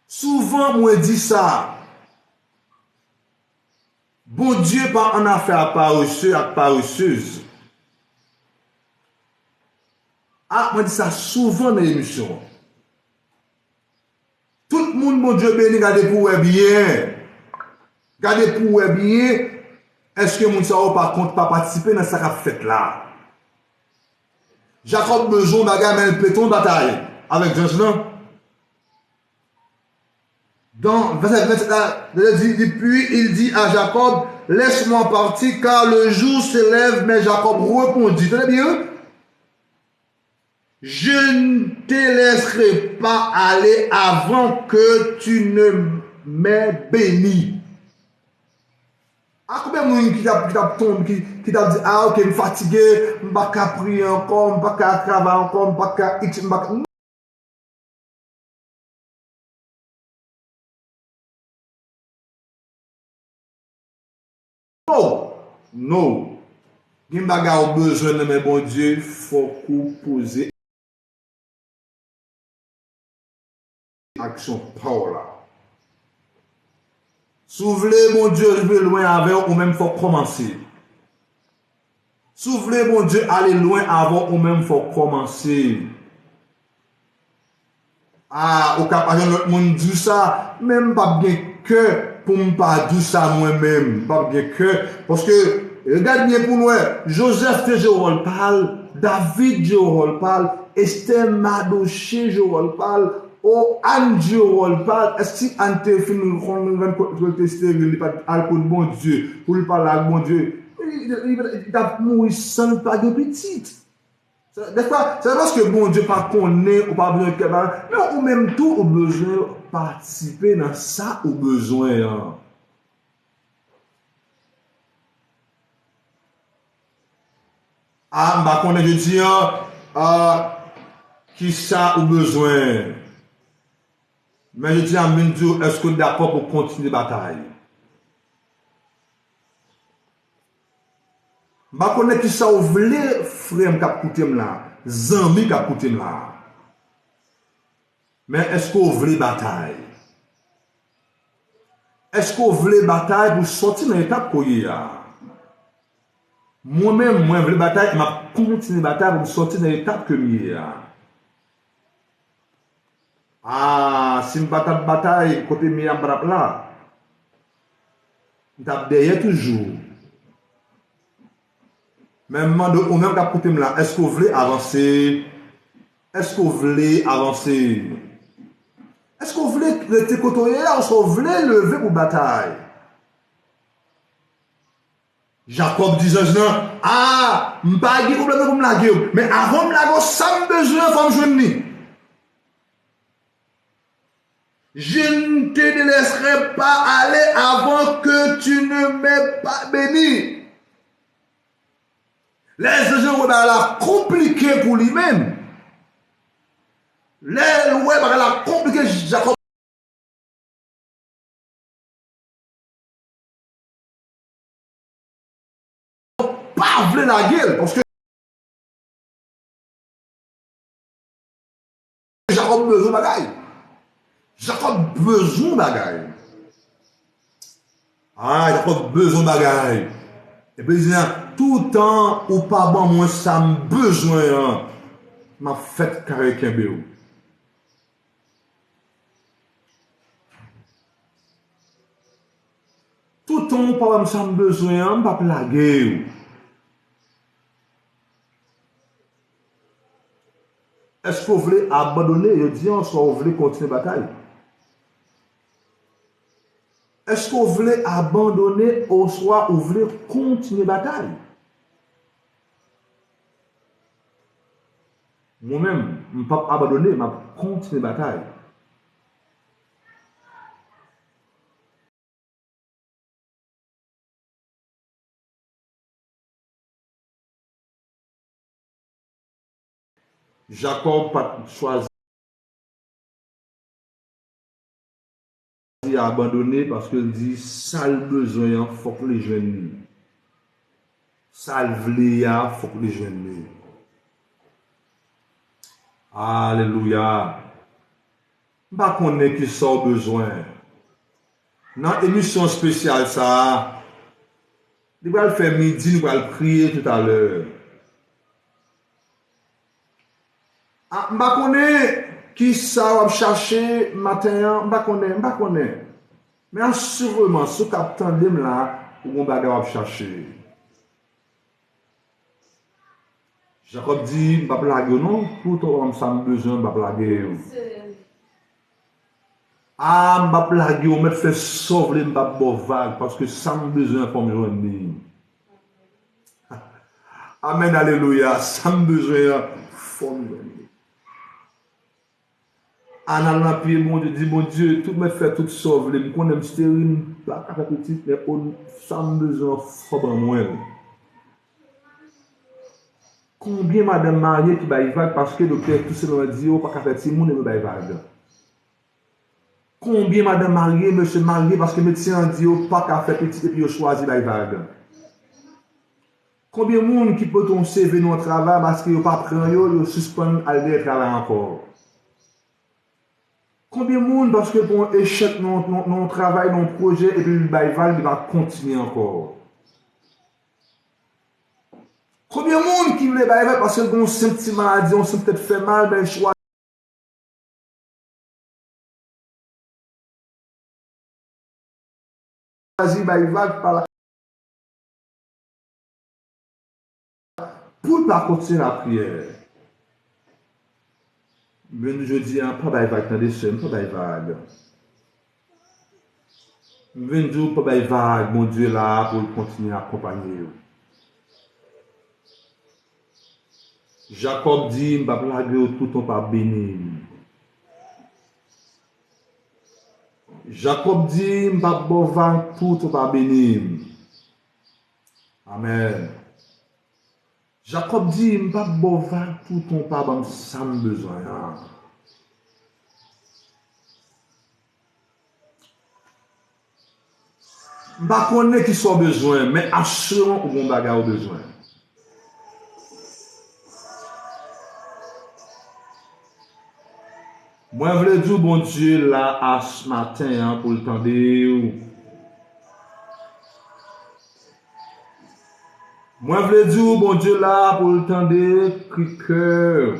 Souvent, moi dit ça. Bon Dieu, pas en affaire paresseux et paresseuse. Ah, moi dit ça souvent dans l'émission. Tout le monde, bon Dieu, béni, regardez pour bien. Regardez pour bien. Est-ce que moun sa ou par contre pas participer dans ce qu'a fait là? Jacob besoin bagay mais le péton bataille avec Jean non? Dans verset 27 là, puis il dit à Jacob, laisse-moi partir car le jour se lève, mais Jacob répondit, tenez bien, je ne te laisserai pas aller avant que tu ne m'aies béni. À combien de monde qui t'a tombé, qui t'a dit, ah ok, je suis fatigué, je ne peux pas prier encore, je ne peux pas travailler encore, je ne peux pas X, je ne peux pas... Non, non. Il y a des besoin de mon Dieu, il faut qu'on pose action par là. Si vous voulez, mon Dieu, arriver loin avec ou même faut commencer. Si vous voulez, mon Dieu, aller loin avant ou même faut commencer. Ah, au cas où l'autre monde dit ça, même pas bien que pour ne pas dire ça moi-même. Pas bien que. Parce que, regarde bien pour nous, Joseph de Jérôme parle, David Jérôme parle, Esther Madoché Jérôme parle, oh Anne Jérôme parle. Est-ce que Anne te fait nous tester le alcool bon Dieu, pour le parler à bon Dieu? Il a mouru sans pas de petite. Des fois, c'est parce que bon Dieu pas connaît ou pas besoin de quelqu'un, mais ou même tout au besoin de participer dans ça au besoin. Hein. Ah, je connais, je dis, qui ça au besoin. Mais je dis à Mindio, est-ce que d'accord pour continuer la bataille? Je connais qui ça ou vle frère qui a coûté là, zami qui a coûté là. Mais est-ce qu'on veut bataille? Est-ce qu'on veut bataille pour sortir dans l'étape qu'on y a? Moi-même, moi, je veux bataille, je continue la bataille pour sortir dans l'étape que je y a. Ah, si je bataille côté Miriam Brap là, je tape derrière toujours. Même au même cap côté là, est-ce qu'on veut avancer? Est-ce qu'on veut avancer? Est-ce qu'on voulait rester côtoyer ou est-ce qu'on voulait lever pour bataille? Jacob disait, ah, je ne pas de problème pour me laguer, mais avant de me laguer, ça me besoin de me joindre. Je ne te laisserai pas aller avant que tu ne m'aies pas béni. Les gens la compliqué pour lui-même. Les ouais, la compliqué Jacob. Pas vle la gueule parce que Jacob besoin de bagaille. Jacob besoin de bagaille. Ah, Jacob besoin de bagaille. Et puis il dit, tout le temps ou pas bon, moi ça me besoin. Ma fête carré Kembéo. Tout le temps ou pas bon, ça me besoin, je pas plaguer. Est-ce que vous voulez abandonner? Je dis, soit vous voulez continuer la bataille? Est-ce que vous voulez abandonner ou soit vous voulez continuer la bataille? Moi-même, je ne peux pas abandonner, je vais continuer la bataille. Jacob a choisi à abandonner parce qu'il dit ça le besoin, il faut que les jeunes. Ça le voulait, il faut que les jeunes. Alléluia. Je ne connais pas qui sont besoin. Dans l'émission spéciale, ça, nous allons le faire midi, nous allons le prier tout à l'heure. Je ne connais qui ça va chercher matin, je ne connais. Mais assurément, ce capitaine de là, on va chercher. Jacob dit, je ne vais pas blaguer, non, pour toi, ça me besoin, je ne vais pas blaguer. Ah, je ne vais pas blaguer, on me fait sauver, je ne vais pas vague, parce que ça me besoin pour me joindre. Amen, alléluia, ça me besoin pour me joindre. En allant prier, mon Dieu, dit, mon Dieu, tout me fait tout sauver, je connais stérile, pas qu'à petit, mais ça me besoin pour moi. Combien madame mariée qui baille vague parce que le docteur tout simplement dit oh pas qu'à faire Timon et me baille vague. Combien madame mariée monsieur marié parce que le médecin dit oh pas qu'à faire petit et puis choisi baille vague. Combien de monde qui peut ton CV dans le travail parce qu'il pas prend yo suspend aller travailler encore. Combien de monde parce que pour un échec non travail non projet et puis le baille vague il va continuer encore. Combien de monde qui veut bailler parce que bon symptôme maladie on s'est peut-être fait mal ben choix choisi baille vague par la pour ne pas continuer la prière. Mais je dis, pas de vague dans des semaines, pas de vague. Mais je pas de vague, mon Dieu là, pour continuer à accompagner. Jacob dit, je ne vais pas blaguer tout le temps pas béni. Jacob dit, je ne vais pas boire tout le temps pas béni. Amen. Jacob dit, je ne vais pas boire tout le temps pas béni, ça me besoin. Je ne connais pas qui sont besoin, mais assurément qu'on a besoin. Moi, je voulais dire, bon Dieu, là, à ce matin, pour le temps de. Moi, je voulais dire, bon Dieu, là, pour le temps de cœur.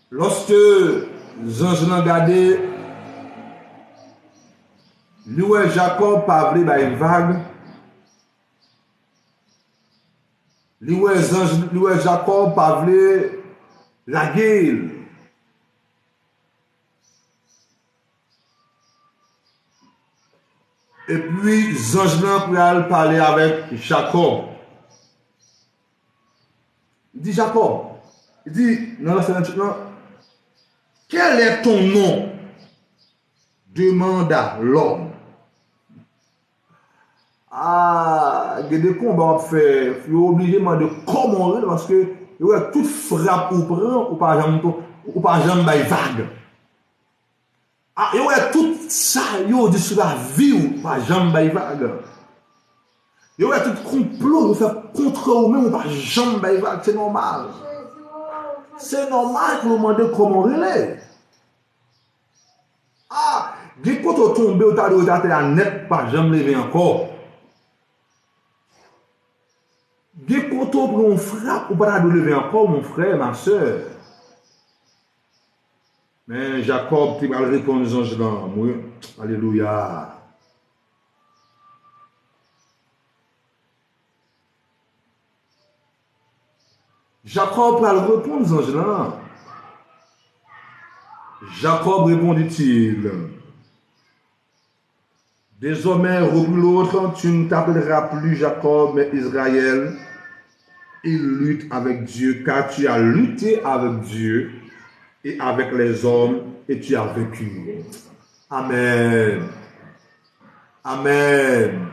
Lorsque les anges ont regardé, lui et Jacob parlaient par une vague. Lui et Jacob parlaient la guerre. Et puis, les anges ont parlé avec Jacob. Il dit Jacob, il dit, non, quel est ton nom? Demanda l'homme. Ah, il y a des combats à faire. Il est obligé de comment parce que il y a toute frappe ou prend ou pas jamais vague. Ah, il y a tout ça, il y a dit sur la vie ou pas jamais vague. Il y a tout complot ou faire contre vous-même ou pas jamais vague, c'est normal. C'est normal que vous demandez comment relais. Ah, dès que vous tombez au tas de la net, pas jamais lever encore. Dès que vous frappe, ou pas de lever encore, mon frère, ma soeur. Mais Jacob, tu vas répondre aux anges là. Alléluia. Jacob va répondre aux anges là. Jacob répondit-il. Désormais, reprit l'autre, tu ne t'appelleras plus Jacob, mais Israël. Il lutte avec Dieu, car tu as lutté avec Dieu et avec les hommes, et tu as vécu. Amen. Amen.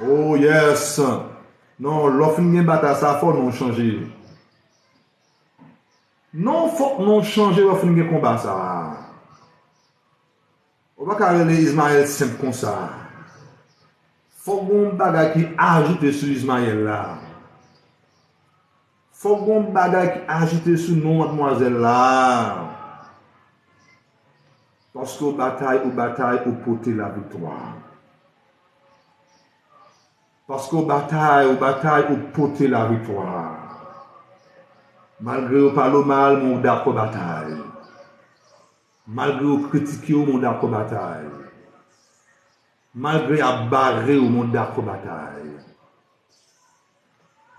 Oh yes. Non, l'offre de bataille, ça faut non changer. Non, faut non changer l'offre de combat ça. On va pas les Ismaël simple comme ça. Faut qu'on bagage qui ajoute sur Ismaël là. Faut qu'on bagage qui ajoute sur nous mademoiselle là. Parce qu'au bataille, au porter la victoire. Parce qu'au bataille, au porter la victoire. Malgré au parle mal, mon d'accord bataille. Malgré au critiquer, mon d'accord bataille. Malgré à barrer, mon d'accord bataille.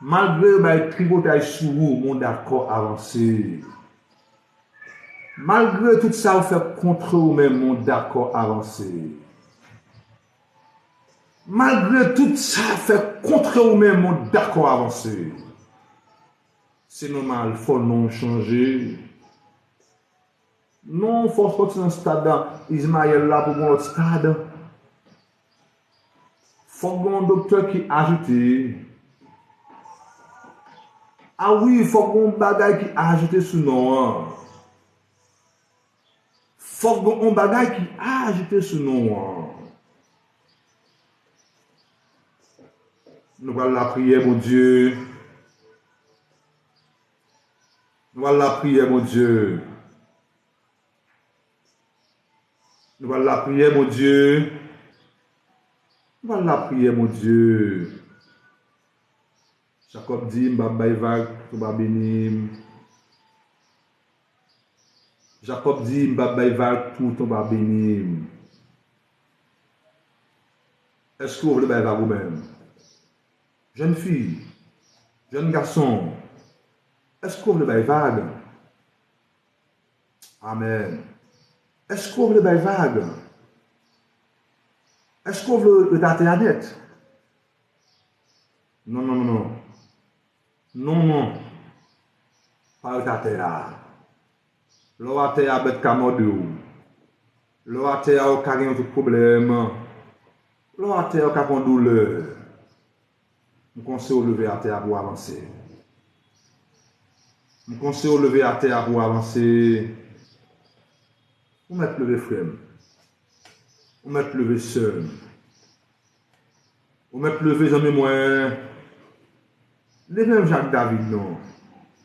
Malgré à tripoter sur vous, mon d'accord avancé. Malgré tout ça, vous faites contre vous-même, mon d'accord avancé. Malgré tout ça, fait contre vous-même, mon d'accord avancé. C'est normal, il faut non changer. Non, il faut sortir dans le stade Ismaël là pour mon autre stade. Il faut un docteur qui ajoute. Ah oui, il faut un bagage qui ajoute ce nom. Il faut un bagage qui ajoute ce nom. Nous allons la prière, mon Dieu. Nous allons la prière, mon Dieu. Nous allons la prière, mon Dieu. Nous allons la prière, mon Dieu. Jacob dit, Mbaba vague, tu vas bénir. Jacob dit, Mbaba vague, tout, tu vas bénir. Est-ce que vous voulez vague vous-même? Jeune fille, jeune garçon, est-ce que vous voulez vague? Amen. Est-ce que vous voulez vague? Est-ce que vous voulez retarder la net? Non, non, non, non. Non, non. Pas retarder là. L'orateur a bête camodou. L'orateur a carré un problème. L'orateur a une douleur. Je conseille de lever à terre pour avancer. Je conseille de lever à terre pour avancer. On met lever frère. On met lever seul. On met lever jamais moins. Les mêmes Jacques David, non.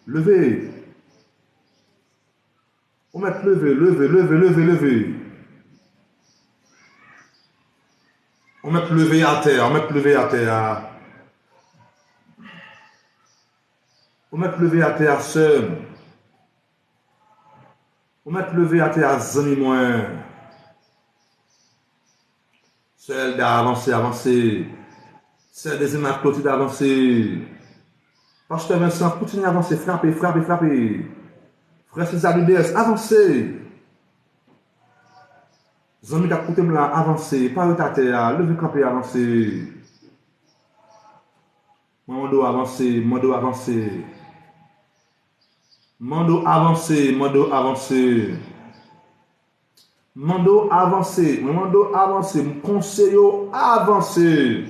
Levez. On met lever, lever, lever, lever, lever. On met lever à terre, on met lever à terre. On met lever à terre seul. On met lever à terre zami moins. Seul d'avancer, avancer. Seul des images clôtures d'avancer. Pasteur Vincent, continue à avancer, frapper, frapper, frapper. Frère César Ludes, avancez. Zami qui côté là, avancez, pas retarder, levez camper, avancer. Mando avancer, mando avancer. Mando avancer, mando avancer. Mando avancer, mando avancer, conseil avancer.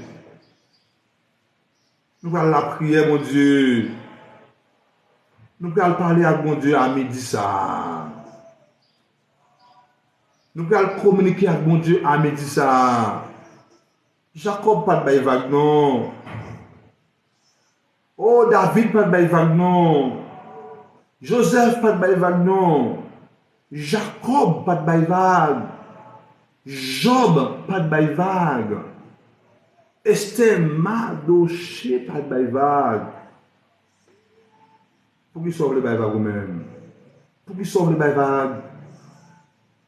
Nous allons la prière, mon Dieu. Nous allons parler à mon Dieu à midi ça. Nous allons communiquer avec mon Dieu à midi ça. Jacob pas de vague non. Oh David pas de vague non. Joseph pas de vague non. Jacob pas de vague. Job pas de vague. Esther Mardoché pas de vague. Pour qu'ils sauvent les vagues vous-même. Pour qu'ils sauvent les vagues.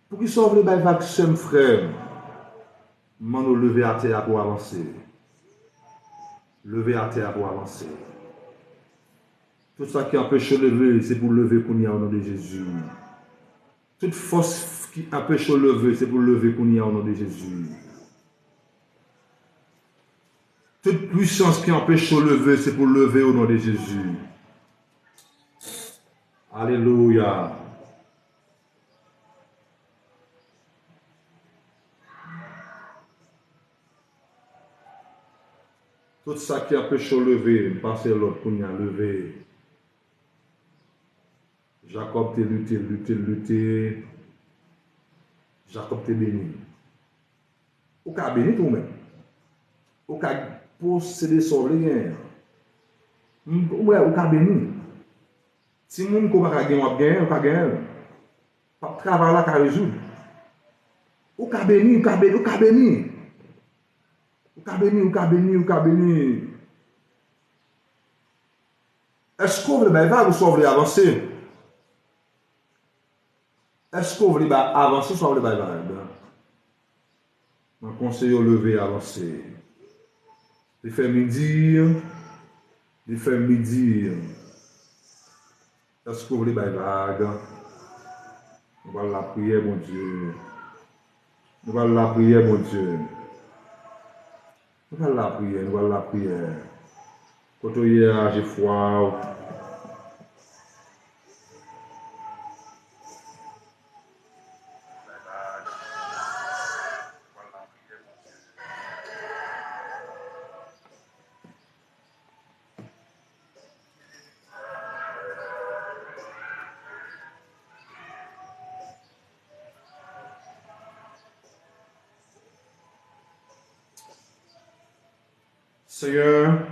Pour qu'ils sauvent les vagues, seul frère. Mano lever à terre pour avancer. Lever à terre pour avancer. Tout ça qui empêche de lever, c'est pour lever qu'on y a au nom de Jésus. Toute force qui empêche de lever, c'est pour lever qu'on y a au nom de Jésus. Toute puissance qui empêche de lever, c'est pour lever au nom de Jésus. Alléluia. Tout ça qui empêche de lever, passer l'autre pour y lever. Jacob t'a lutté. Jacob t'a béni. Ou qu'a béni toi-même. Ou qu'a possédé son lien. Ou qu'a béni. Si moun ko pa gagner, ou ka gagner. Pas travail là qu'a résoudre. Ou qu'a béni. Ou qu'a béni. Est-ce qu'on veut va ou soit veut avancer? Est-ce qu'on veut avancer ou soit veut va? Je conseille de lever avancer. Il fait midi. Est-ce qu'on veut vague? On va la prière, mon Dieu. Nous allons la prière, mon Dieu. Nous allons la prière. Quand on y a, j'ai foi. Seigneur,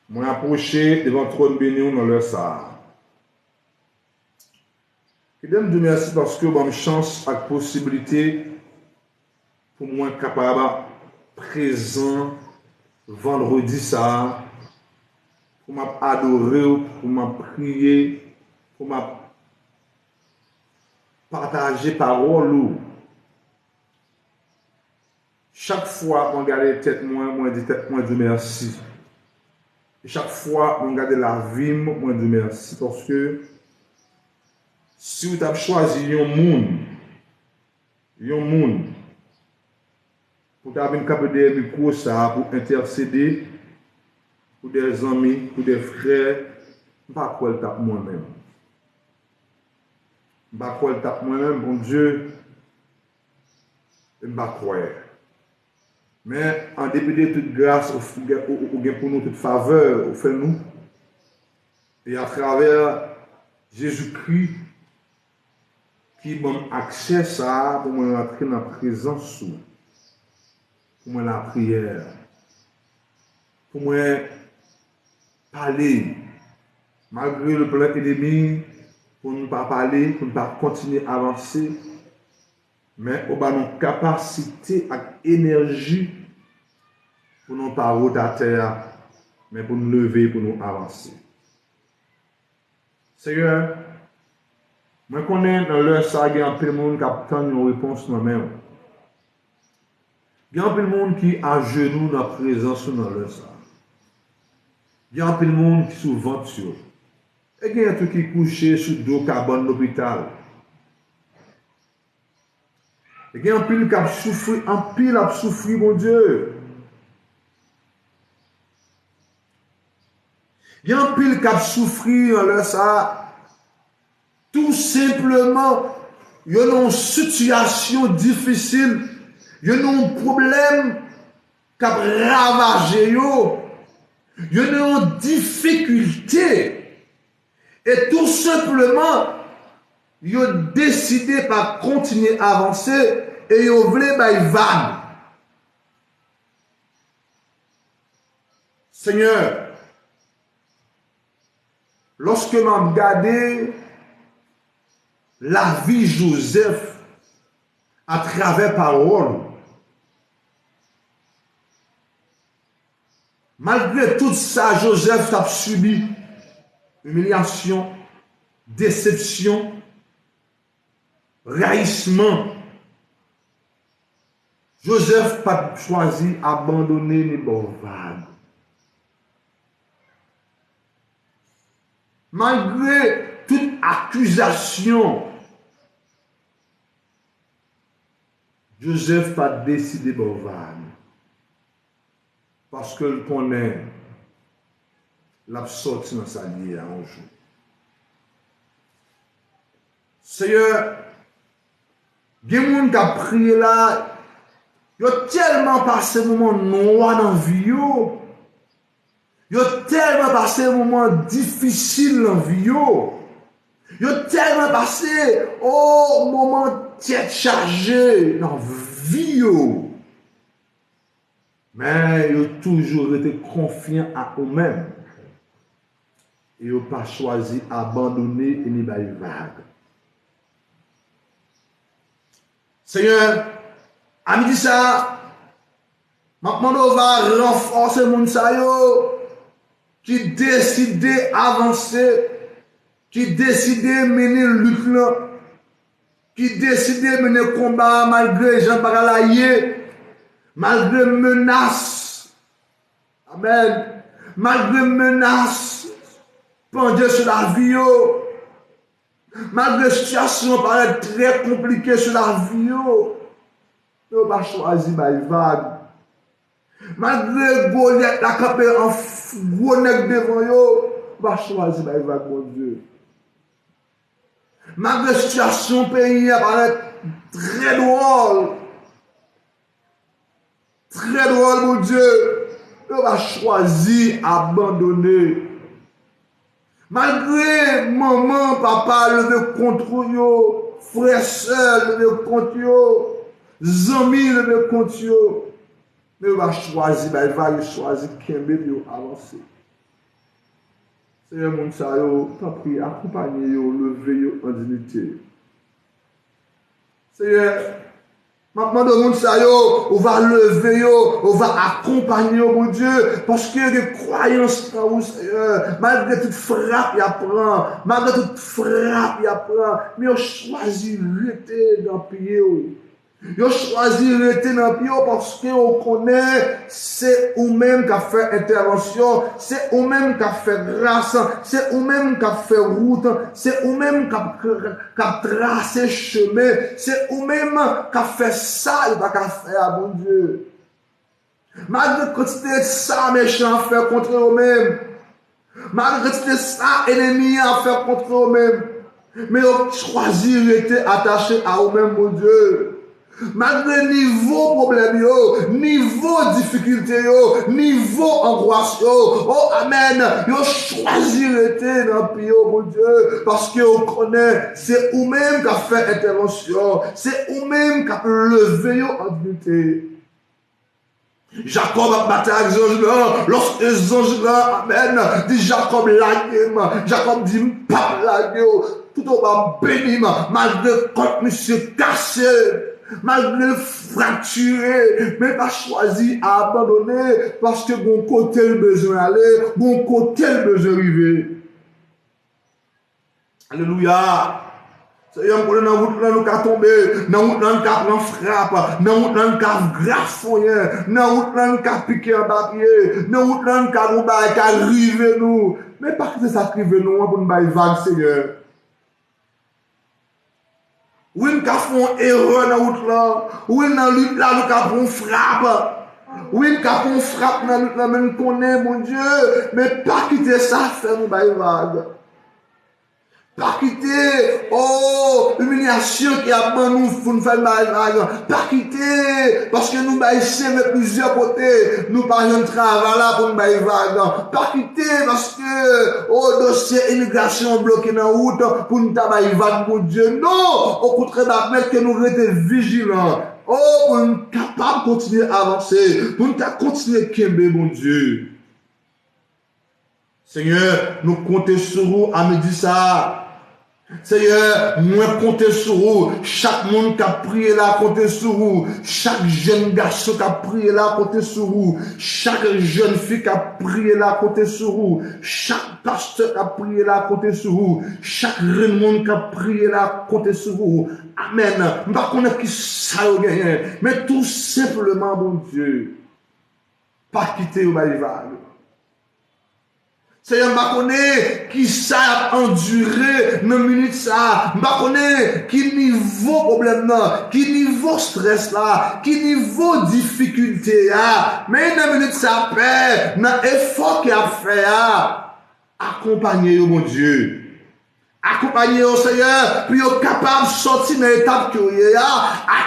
moi approché devant le trône béni dans leur ça. Je donne Dieu merci parce que bonne chance et possibilité pour moi capable présent vendredi ça pour m'adorer, pour m'prier, pour partager parole. Chaque fois qu'on regarde tête moi dis tête moi Dieu merci. Et chaque fois qu'on regarde la vie moi Dieu merci parce que si vous avez choisi un monde pour avoir une capacité de micro ça pour intercéder pour des amis, pour des frères, pas quoi le tape moi-même. Pas quoi le tape moi-même, bon Dieu, je ne pas croire. Mais en dépit de toute grâce, ou pour nous toute faveur, au fait nous, et à travers Jésus-Christ, qui m'a accès ça pour me rentrer dans la présence, pour moi la prière, pour moi parler, malgré le plan ennemi, pour ne pas parler, pour ne pas continuer à avancer, mais on a une capacité et énergie pour ne pas rouler à terre, mais pour nous lever, pour nous avancer. Seigneur, moi connais dans l'heure ça, il y a un peu de monde qui attend une réponse dans même. Il y a un peu de monde qui est à genoux dans la présence dans l'heure ça. Il y a un peu de monde qui est sous venture. Et il y a tout qui est couché sur le dos carbone de l'hôpital. Et il y a un pile qui a souffert, mon Dieu. Il y a un pile qui a souffert, là, ça. Tout simplement, il y a une situation difficile, il y a un problème qui a ravagé, il y a une difficulté. Et tout simplement, ils ont décidé de continuer à avancer et ils ont voulu une vague. Seigneur, lorsque je regardé la vie de Joseph à travers parole, malgré tout ça, Joseph a subi humiliation, déception, raillissement. Joseph n'a pas choisi d'abandonner les bonnes vagues. Malgré toute accusation, Joseph a décidé de vague. Parce qu'il connaît l'absence dans sa vie un jour. Seigneur, il y a des gens qui ont prié là, ils ont tellement passé un moment noir dans la vie. Yo tellement passé un moment difficile dans la vie. Yo tellement passé un moment tête chargée dans la vie. Mais yo toujours été confiant à eux-mêmes. Et yo pas choisi d'abandonner et ni vague. Seigneur, à midi ça, maintenant on va renforcer mon sayo qui décide d'avancer, qui décide de mener lutte là, qui décide de mener combat malgré Jean Bagalaye, malgré menaces. Amen. Malgré menaces pendant sur la vie. Malgré la situation paraît très compliquée sur la vie, on va choisir ma vague. Malgré Goliath la campé en gros nèg devant yo, on va choisir ma vague, mon Dieu. Malgré la situation pays paraît très drôle, mon Dieu, on va choisir abandonner. Malgré maman, papa, levé contre yo, frère, soeur, levé contre yo, amis, levé contre yo, mais on va choisir, il va choisir Kembe pour avancer. Seigneur, mon sayo, t'en prie, accompagnez yo, levez yo en dignité. Seigneur, maintenant, de monde sayo, on va lever yo, on va accompagner yo, mon Dieu, parce qu'il y a des croyances en vous, Seigneur. Malgré toute frappe, il apprend. Malgré toute frappe, il apprend. Mais on choisit de rester dans le pied. On choisit de rester dans le pied parce qu'on connaît, c'est vous-même qui a fait intervention, c'est vous-même qui a fait grâce, c'est vous-même qui a fait route, c'est vous-même qui a tracé chemin, c'est vous-même qui a fait ça, il va qu'à faire, mon Dieu. Malgré que c'était ça, méchant, faire contre eux-mêmes. Malgré que c'était ça, ennemi, à faire contre eux-mêmes. Mais on choisit de rester attaché à eux-mêmes, mon Dieu. Malgré niveau problème yo, niveau difficulté yo, niveau angoisse yo, oh amen, yo choisi rester dans le pays, mon Dieu, parce que on connaît, c'est vous-même qui a fait intervention, c'est vous-même qui a levé yo en dignité. Jacob a battu avec les anges là, lorsque les anges là, amen, dit Jacob lagué, Jacob dit pas lagué, tout au bas béni, malgré quand monsieur cassé. Malgré fracturé, mais pas choisi à abandonner parce que bon côté le besoin aller, bon côté le besoin arriver. Alléluia. Seigneur, pour dans route là nous ka tomber, dans route là nous ka prendre frappe, dans route là nous ka graffoyer, dans route là nous ka piquer en papier, dans route là nous ka rouba ka river nous. Mais pas que ça river nous pour nous bailler vague, Seigneur. Oui, nous avons une erreur dans la route là. Oui, dans la lutte là, nous avons une frappe. Oui, nous avons une frappe dans la lutte là, mais nous connaissons, mon Dieu. Mais pas quitter ça, faire nous bailler vague. Pas quitter, humiliation qui a pour nous faire bailler vague. Pas quitter, parce que nous baillons de plusieurs côtés. Nous parlons de travail là pour nous bailler vague. Pas quitter, parce que, dossier immigration bloqué dans la route pour nous bailler vague, mon Dieu. Non! Au contraire, mais que nous restions vigilants. Pour nous capables de continuer à avancer. Pour nous continuer à kembe, mon Dieu. Seigneur, nous comptons sur vous à midi ça. Seigneur, moi compter sur vous. Chaque monde qui a prié là, compter sur vous. Chaque jeune garçon qui a prié là, compter sur vous. Chaque jeune fille qui a prié là, compter sur vous. Chaque pasteur qui a prié là, compter sur vous. Chaque monde qui a prié là, compter sur vous. Amen. Je ne sais pas qui ça gagné, mais tout simplement, mon Dieu, pas quitter au vague. Seigneur, je connais qui ça a enduré dans minute ça. Je connais qui niveau problème là, qui niveau stress là, qui niveau difficulté là. Mais dans minute ça paix, dans effort qu'il a fait là, accompagnez mon Dieu. Accompagnez au Seigneur, puis vous capable de sortir dans l'étape que vous êtes là.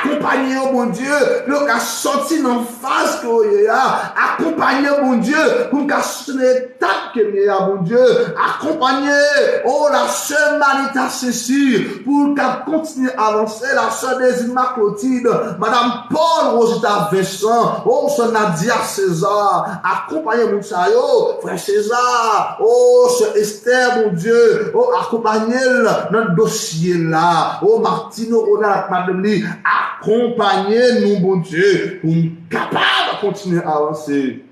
Accompagnez au bon Dieu, puis vous capable sortir dans la phase que vous êtes là. Accompagnez au bon Dieu, pour vous sortir dans l'étape que vous êtes là, bon Dieu. Accompagnez, oh la sœur Manita Cécile, pour qu'elle continue à avancer, la sœur Désima Clotilde, Madame Paul Rosita Vincent, oh sœur Nadia César, accompagnez mon sayo, frère César, oh sœur Esther, mon Dieu, oh accompagnez dans le dossier là. Oh Martino, Ronald, madame Lee, accompagnez-nous, bon Dieu, pour nous capables de continuer à avancer.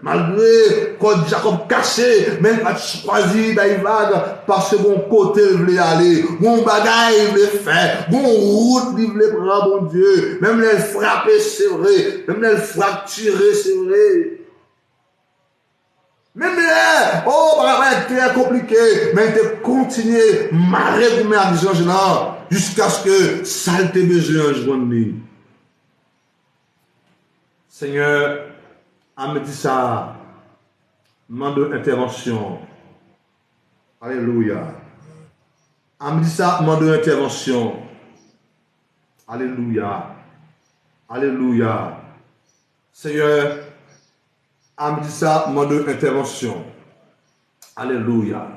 Malgré que Jacob caché, même pas choisi d'ailleurs parce que bon côté il voulait aller, bon bagaille il voulait faire, bon route il voulait prendre, bon Dieu, même les frapper c'est vrai, même les fracturer c'est vrai. Même là, oh, c'est très compliqué, mais de continuer, marrer pour mes vision jusqu'à ce que ça ait besoin de joindre. Seigneur, à me dire ça, demande intervention. Alléluia. À me dire ça, demande intervention. Alléluia. Alléluia. Seigneur, à me dire ça, demande intervention. Alléluia.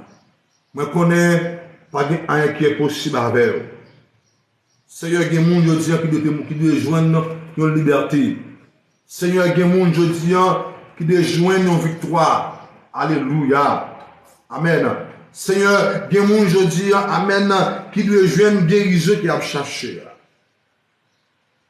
Je connais pas rien qui est possible avec eux. Seigneur, il y a des gens qui doivent joindre nos liberté. Seigneur, il y a des gens qui doivent joindre nos victoires. Alléluia. Amen. Seigneur, il y a des gens amen, qui doivent joindre guérison qui a cherché.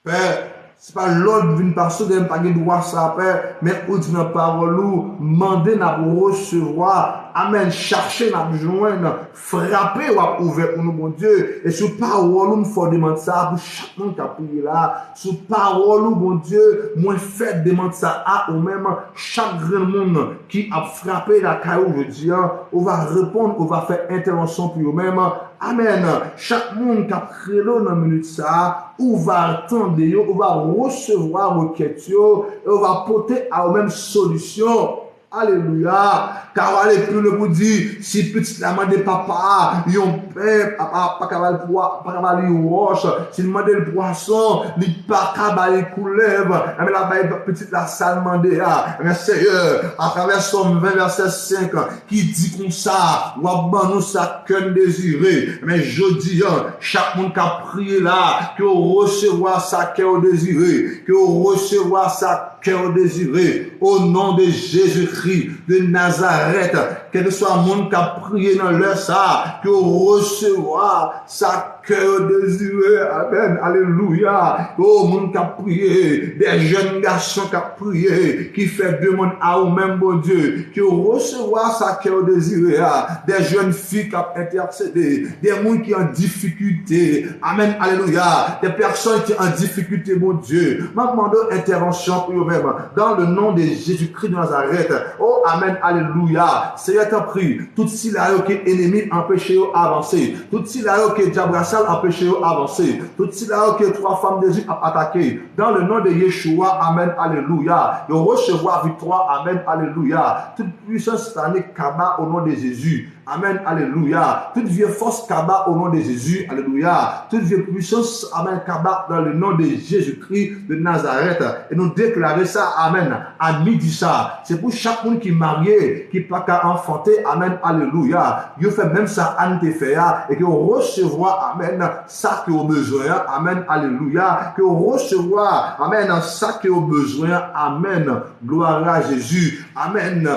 Père, ce n'est pas l'ordre d'une personne qui n'a pas de droit à ça, Père, mais au dit dans la parole, demander à recevoir. Amen. Chercher, n'a joindre, frapper ou à ouvrir pour nous, mon Dieu. Et sous parole, nous faut demander ça pour chaque monde qui a prié là. Sous parole, mon Dieu, moi fait demander ça à ou même chaque grand monde qui a frappé la caillou aujourd'hui. On va répondre, on va faire intervention pour eux-mêmes. Amen. Chaque monde qui a prié dans la minute ça, on va attendre, on va recevoir requête, et on va porter à eux-mêmes solution. Alléluia. Car allez plus le vous dire, si petit la demande papa, yon pain, papa, pas capable pas capable roche, si demande le poisson, il pas capable couleuvre, mais la petite la salle demandé mais Seigneur, à travers Somme 20 verset 5 qui dit comme ça, ou ban nous ça cœur désiré, mais je dis chaque monde qui a prié là, que recevoir sa cœur désiré, que recevoir sa cœur désiré au nom de Jésus-Christ de Nazareth, quel que soit le monde qui a prié dans leur ça, que recevoir sa cœur désiré. Amen. Alléluia. Oh, monde qui a prié, des jeunes garçons qui a prié, qui fait demande à eux-mêmes, bon Dieu, que recevoir sa cœur désiré, des jeunes filles qui ont intercédé, des gens qui ont en difficulté. Amen. Alléluia. Des personnes qui ont en difficulté, bon Dieu. Je demande intervention pour eux-mêmes. Dans le nom de Jésus-Christ de Nazareth. Oh, amen. Alléluia. Seigneur, t'en prie. Tout si là, qui est ennemi empêché d'avancer. Tout si là, qui est diabrassal empêché d'avancer. Tout si là, qui est trois femmes de Dieu à attaquer. Dans le nom de Yeshua. Amen. Alléluia. De recevoir victoire. Amen. Alléluia. Toute puissance satanique kaba au nom de Jésus. Amen, alléluia. Toute vieille force kaba au nom de Jésus, alléluia. Toute vieille puissance, amen, kaba dans le nom de Jésus-Christ de Nazareth. Et nous déclarer ça, amen, à midi ça. C'est pour chaque monde qui est marié, qui pas qu'à enfanter, amen, alléluia. Dieu fait même ça, Anne te fait, et que recevoir, amen, ça que au besoin, amen, alléluia. Que recevoir, amen, ça que au besoin, amen. Gloire à Jésus, amen.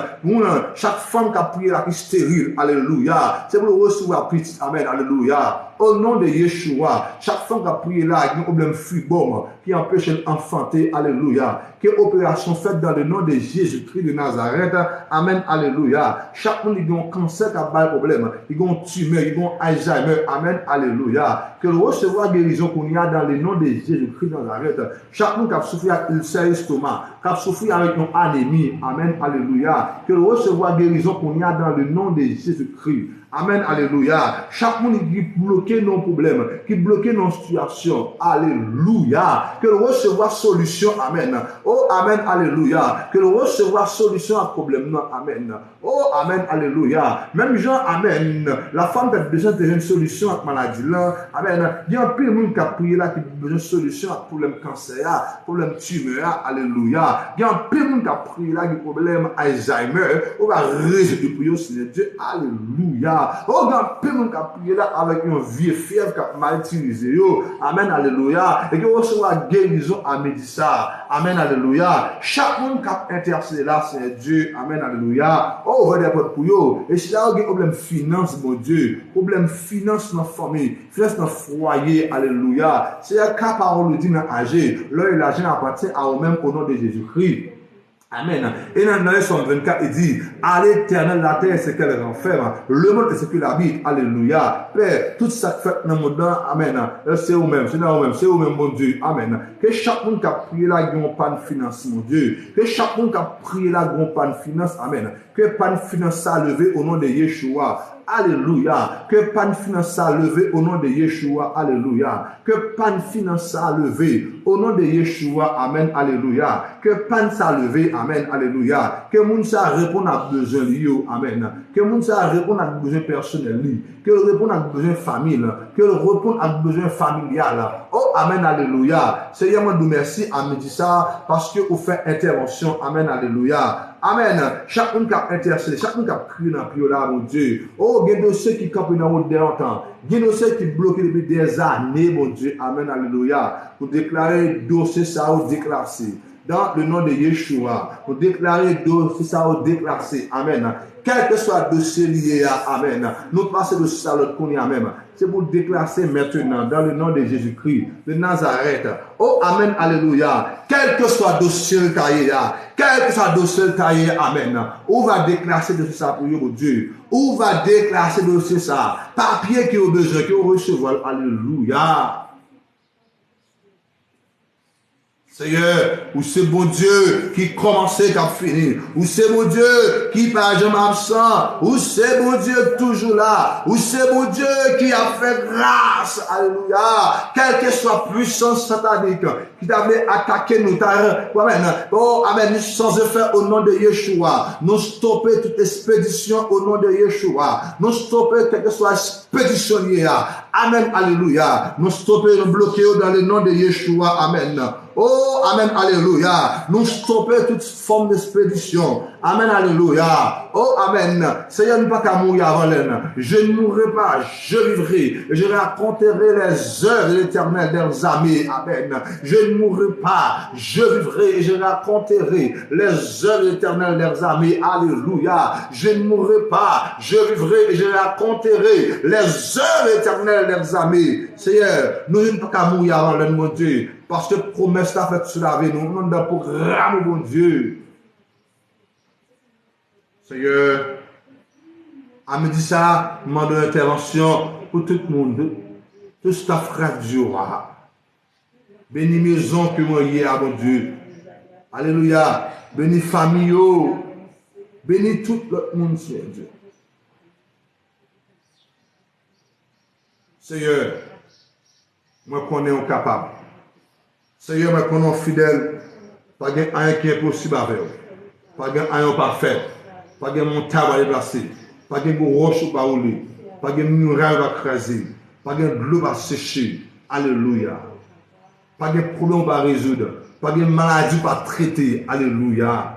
Chaque femme qui a prié la qui stérile, alléluia. Alléluia. C'est pour le recevoir petit. Amen. Alléluia. Au nom de Yeshua, chaque femme qui a prié là, il y a un problème fribom qui empêche d'enfanter. Alléluia. Quelle opération faite dans le nom de Jésus-Christ de Nazareth. Amen. Alléluia. Chaque monde qui a un cancer qui a un problème, il y a un tumeur, il y a un Alzheimer. Amen. Alléluia. Que le recevoir guérison qu'on y a dans le nom de Jésus-Christ de Nazareth. Chaque monde qui a souffert avec ulcère estomac, qui a souffert avec une anémie. Amen. Alléluia. Que le recevoir guérison qu'on y a dans le nom de Jésus-Christ. Amen, alléluia. Chaque monde qui bloque nos problèmes, qui bloque nos situations, alléluia. Que le recevoir solution, amen. Oh, amen, alléluia. Que le recevoir solution à problème, non, amen. Oh, amen, alléluia. Même Jean, amen. La femme a besoin de une solution à la maladie, là, amen. Il y a un peu de monde qui a prié là, qui a besoin de solution à problème cancer, problème tumeur, alléluia. Il y a un peu de monde qui a prié là, qui a problème Alzheimer. On va résoudre le prier au Seigneur Dieu, alléluia. Oh, il y a un peu de monde qui a prié là avec une vieille fièvre qui a mal utilisé, amen, alléluia. Et qui reçoit la guérison à midi ça, amen, alléluia. Chaque monde qui a intercédé là, Seigneur Dieu, amen, alléluia. Oh, on va dire pour vous. Et si là, il y a un problème finance, mon Dieu, problème finance dans la famille, finance dans le foyer, alléluia. C'est un cas parole dit dans âgé, là, l'argent appartient à vous-même au nom de Jésus-Christ. Amen. Et dans le Somme 24, il dit, à l'éternel, la terre, c'est qu'elle renferme. Le monde, c'est qu'il habite. Alléluia. Père, tout ça fait dans le monde, amen. C'est vous-même, c'est vous-même, c'est vous-même, mon Dieu. Amen. Que chaque monde qui a prié là, il n'y a pas de finance, mon Dieu. Que chaque monde qui a prié là, il n'y a pas de finance, amen. Que pas de finance ça levé au nom de Yeshua. Alléluia. Que pan finance a levé au nom de Yeshua. Alléluia. Que pan finance a levé au nom de Yeshua. Amen. Alléluia. Que pan ça levé. Amen. Alléluia. Que moun ça répond à besoin lié. Amen. Que moun ça répond à besoin personnel. Que le répond à besoin famille. Que le répond à besoin familial. Oh, amen. Alléluia. Seigneur, moi, nous merci à me dire ça parce que vous faites intervention. Amen. Alléluia. Amen. Chacun qui a intercédé, chacun qui a crié dans le prière là, mon Dieu. Oh, il y a des dossiers qui campent dans le longtemps. Il y a des dossiers qui bloquent depuis des années, mon Dieu. Amen. Alléluia. Pour déclarer dossier ça ou déclarer. Dans le nom de Yeshua. Pour déclarer dossier ça ou déclarer. Amen. Quel que soit le dossier lié à Amen. Nous passons de ça l'autre qu'on y a même. C'est pour déclarer maintenant dans le nom de Jésus-Christ de Nazareth. Oh, Amen, Alléluia. Quel que soit le dossier taillé, quel que soit le dossier taillé, Amen. On va déclarer de ça pour vous, Dieu. On va déclarer de ça. Papier qui a besoin, qui a recevoir. Alléluia. Seigneur, ou c'est bon Dieu qui commençait qu'à finir, ou c'est bon Dieu qui pas jamais absent, ou c'est bon Dieu toujours là, ou c'est bon Dieu qui a fait grâce, alléluia, quelle que soit puissance satanique qui t'avait attaqué nous, amen, oh, amen, sans effet au nom de Yeshua, nous stopper toute expédition au nom de Yeshua, nous stopper quelle que soit expéditionnier, amen, alléluia, nous stopper, nous bloquer dans le nom de Yeshua, amen. Oh, amen, alléluia. Nous stopper toute forme d'expédition. Amen, alléluia. Oh, amen. Seigneur, nous pas qu'à mourir avant l'aine. Je ne mourrai pas, je vivrai. Je raconterai les œuvres de l'Éternel des armées. Amen. Je ne mourrai pas, je vivrai et je raconterai les œuvres de l'Éternel des armées. Alléluia. Je ne mourrai pas, je vivrai et je raconterai les œuvres de l'Éternel des armées. Seigneur, nous ne pas qu'à mourir avant l'aine, mon Dieu. Parce que promesse la faite sur la vie, nous demandons un programme, mon Dieu. Seigneur, à me dire ça, demande une intervention pour tout le monde, tout staff radio. Bénis maison que moi y à mon Dieu. Alléluia. Bénis famille, bénis tout le monde, Seigneur Dieu. Seigneur, moi connais un capable. Seigneur, mais qu'on est fidèle, pas de rien qui est possible avec vous. Pas de rien parfait. Pas de montagne à déplacer. Pas de roche à rouler. Pas de muraille à craser. Pas de l'eau à sécher. Alléluia. Pas de problème à résoudre. Pas de maladie à traiter. Alléluia.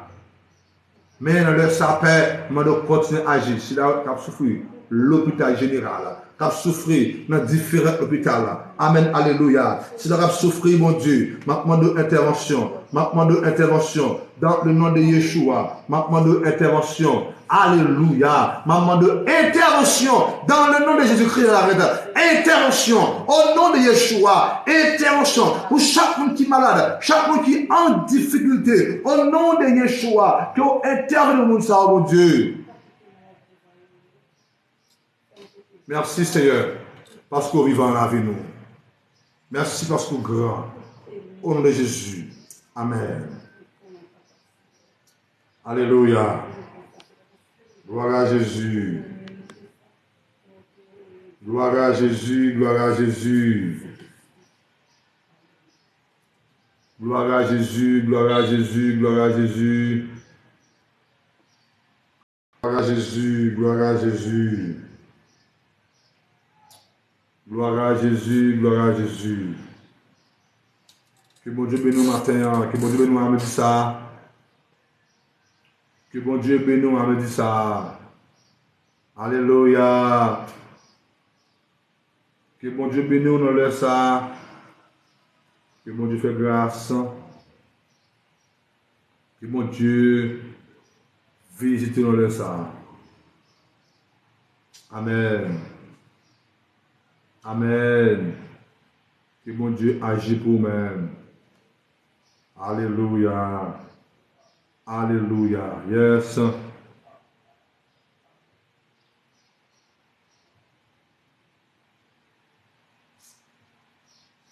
Mais dans le sapin, je dois continuer à agir. Si là, on a souffert, l'hôpital général. Qui a souffert dans différents hôpitaux. Amen, alléluia. Si nous avons souffert, mon Dieu, je demande intervention. Je demande intervention dans le nom de Yeshua. Je demande intervention. Alléluia. Je demande intervention dans le nom de Jésus-Christ de Nazareth. Intervention au nom de Yeshua. Intervention pour chaque monde qui est malade, chaque monde qui est en difficulté. Au nom de Yeshua, que vous intervenez, mon Dieu. Merci Seigneur, parce que vous vivez avec nous. Merci parce que vous êtes grand. Au nom de Jésus. Amen. Alléluia. Gloire à Jésus. Gloire à Jésus, gloire à Jésus. Gloire à Jésus, gloire à Jésus, gloire à Jésus. Gloire à Jésus, gloire à Jésus. Gloire à Jésus, gloire à Jésus. Que bon Dieu bénisse nous matin, que bon Dieu bénisse nous à me dire ça. Que bon Dieu bénisse nous à me dire ça. Alléluia. Que bon Dieu bénisse nous dans le ça. Que bon Dieu fait grâce. Que bon Dieu visite nous le ça. Amen. Amen. Que bon Dieu agit pour nous-mêmes. Alléluia. Alléluia. Yes.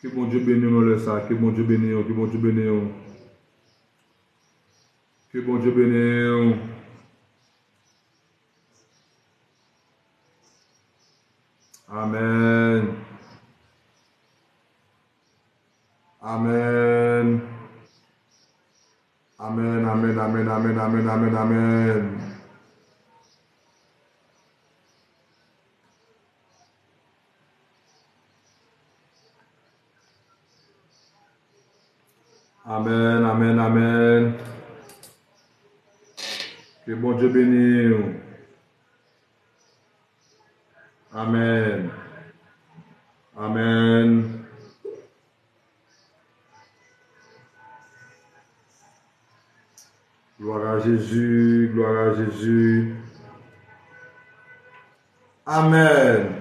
Que bon Dieu bénisse nous le ça. Que bon Dieu bénisse nous. Que bon Dieu bénisse nous. Que bon Dieu bénisse nous. Amen. Amen. Amen, amen, amen, amen, amen, amen, amen. Amen, amen, amen. Que bon Dieu bénisse. Amen. Amen. Gloire à Jésus, gloire à Jésus. Amen.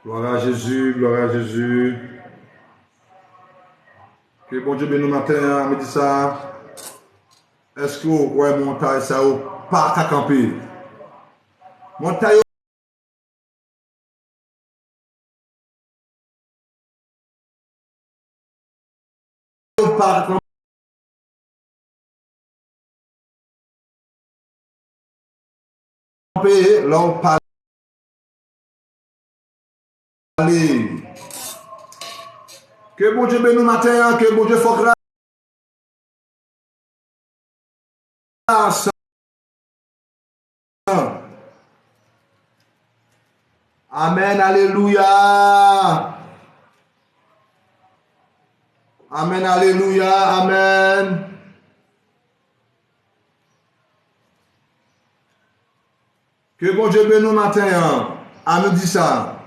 Gloire à Jésus, gloire à Jésus. Que bon Dieu bénisse nous matin, me dit ça. Est-ce que vous voyez montagne ça ou pas à camper? Montagne ou pas à camper, là on parle. Que bon Dieu bénisse nous matin, que bon Dieu faut grâce. Amen, alléluia. Amen, alléluia, amen. Que bon Dieu bénisse nous matin, à nous dire ça.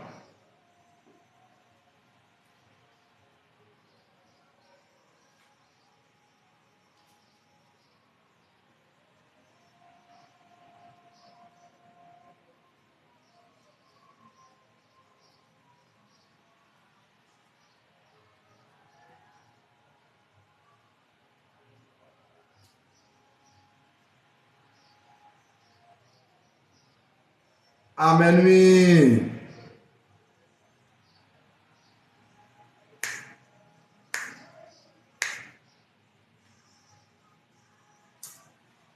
Amen, oui.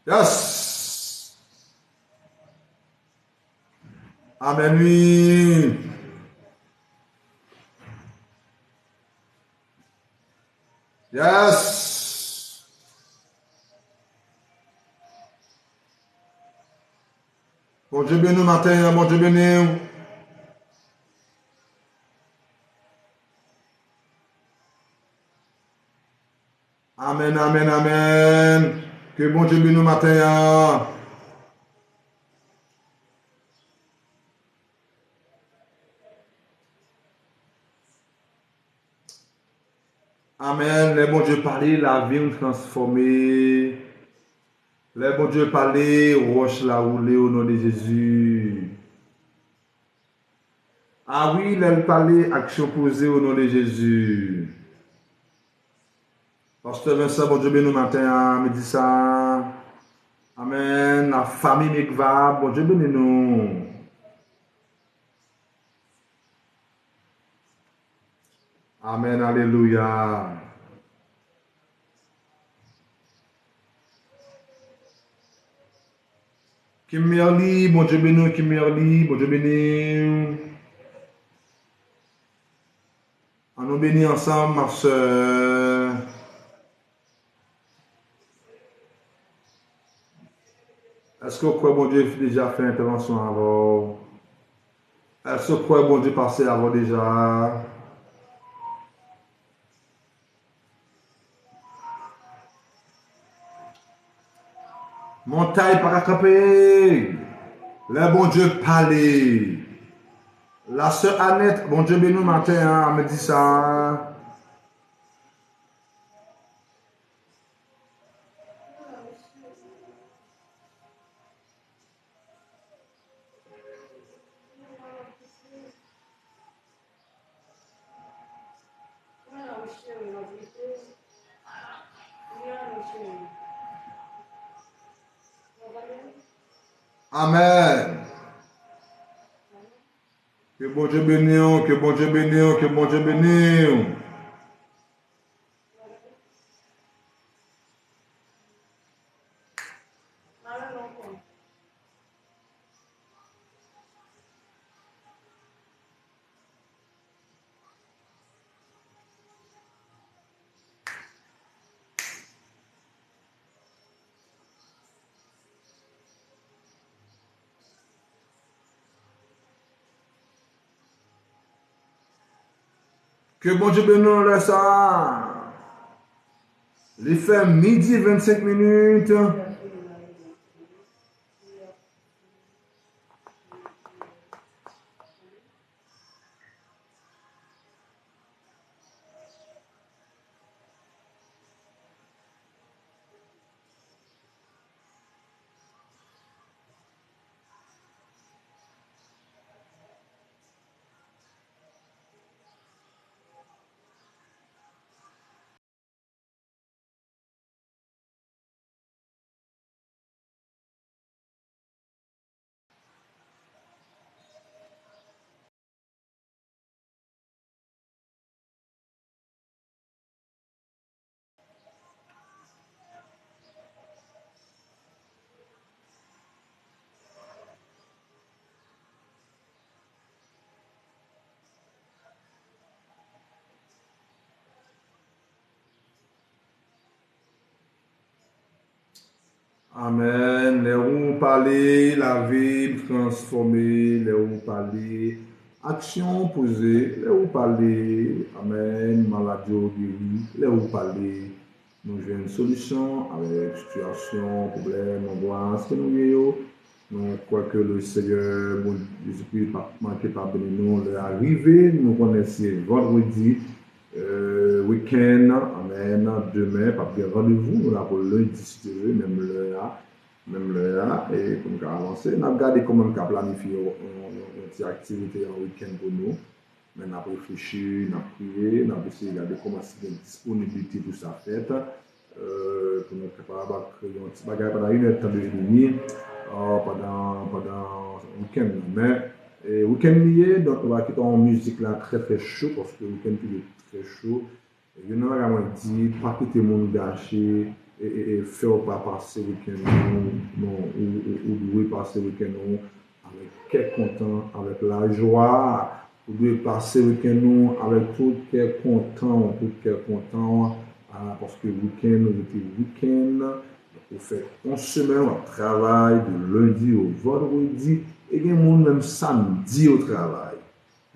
Yes. Amen, oui. Yes. Bon Dieu bénisse nous matin, bon Dieu bénisse. Amen, amen, amen. Que bon Dieu bénisse nous matin. Amen. Les bon Dieu parler, la vie nous transformer. Les bon Dieu parler, roche la rouler au nom de Jésus. Ah oui, les parler, action posée au nom de Jésus. Pasteur Vincent, bon Dieu béni matin, me dit ça. Amen. La famille Mekva, bon Dieu béni nous. Amen, alléluia. Kimberly, bon Dieu béni, Kimberly, bon Dieu béni. On nous bénit ensemble, ma soeur. Est-ce que vous croyez, bon Dieu, déjà fait intervention avant? Est-ce que vous croyez, bon Dieu, passé avant déjà? Montagne par attraper. Le bon Dieu parler. La sœur Annette, bon Dieu béni matin, hein, elle me dit ça. Amen. Que bon Dieu bénisse, que bon Dieu bénisse, que bon Dieu bénisse. Que bon Dieu bénisse ça. Il fait midi 25 minutes. Amen. Les roues parler, la vie transformée, les roues parler, action posée, les roues parler, amen, maladie guérie, les roues parler, nous jouons une solution avec situation, problème, angoisse que nous avons. Nous croyons que le Seigneur, bon Jésus-Christ, pas manqué par bénir nous, l'arrivée, nous connaissons vendredi. Week-end, amen, demain, pas bien rendez-vous, nous avons lundi, si tu veux, même là, et pour nous avancer, nous avons regardé comment nous avons planifié une activité en week-end pour nous, mais nous avons réfléchi, nous avons prié, nous avons essayé de regarder comment c'est une disponibilité pour ça fait, pour nous préparer à créer un petit bagage pendant une heure de temps de venir, pendant le week-end, mais et week-end lié, donc on va quitter en musique là très très chaud parce que le week-end est très chaud. Et je n'ai pas dit, pas quitter mon gâché et faire pas passer le week-end ou devez passer le week-end avec quel content, avec la joie, vous devez passer le week-end avec tout quel content, parce que le week-end, était week-end, vous faites une semaine de travail de lundi au vendredi. Et il y a des gens même samedi au travail.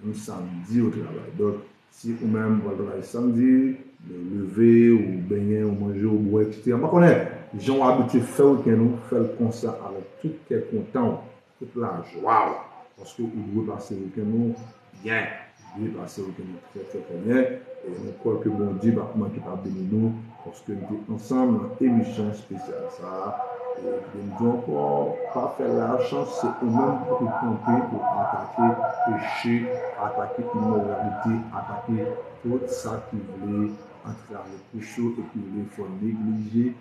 Même samedi au travail. Donc, si vous-même vous travaillez samedi, de lever, ou baigner, ou manger, ou boire, etc. Je connais, les gens ont habitué de faire le concert avec tout qui est content, toute la joie. Parce que vous devez passer le week-end bien. Vous devez passer le week-end très très très bien. Et on croit que bon Dieu va manquer par bénir nous. Parce que nous sommes ensemble dans une émission spéciale. Ça. Et nous disons encore, pas faire la chance, c'est eux-mêmes pour camper, pour attaquer le péché, attaquer l'immoralité, attaquer tout ça qui voulait entrer avec couchot et puis il faut négliger,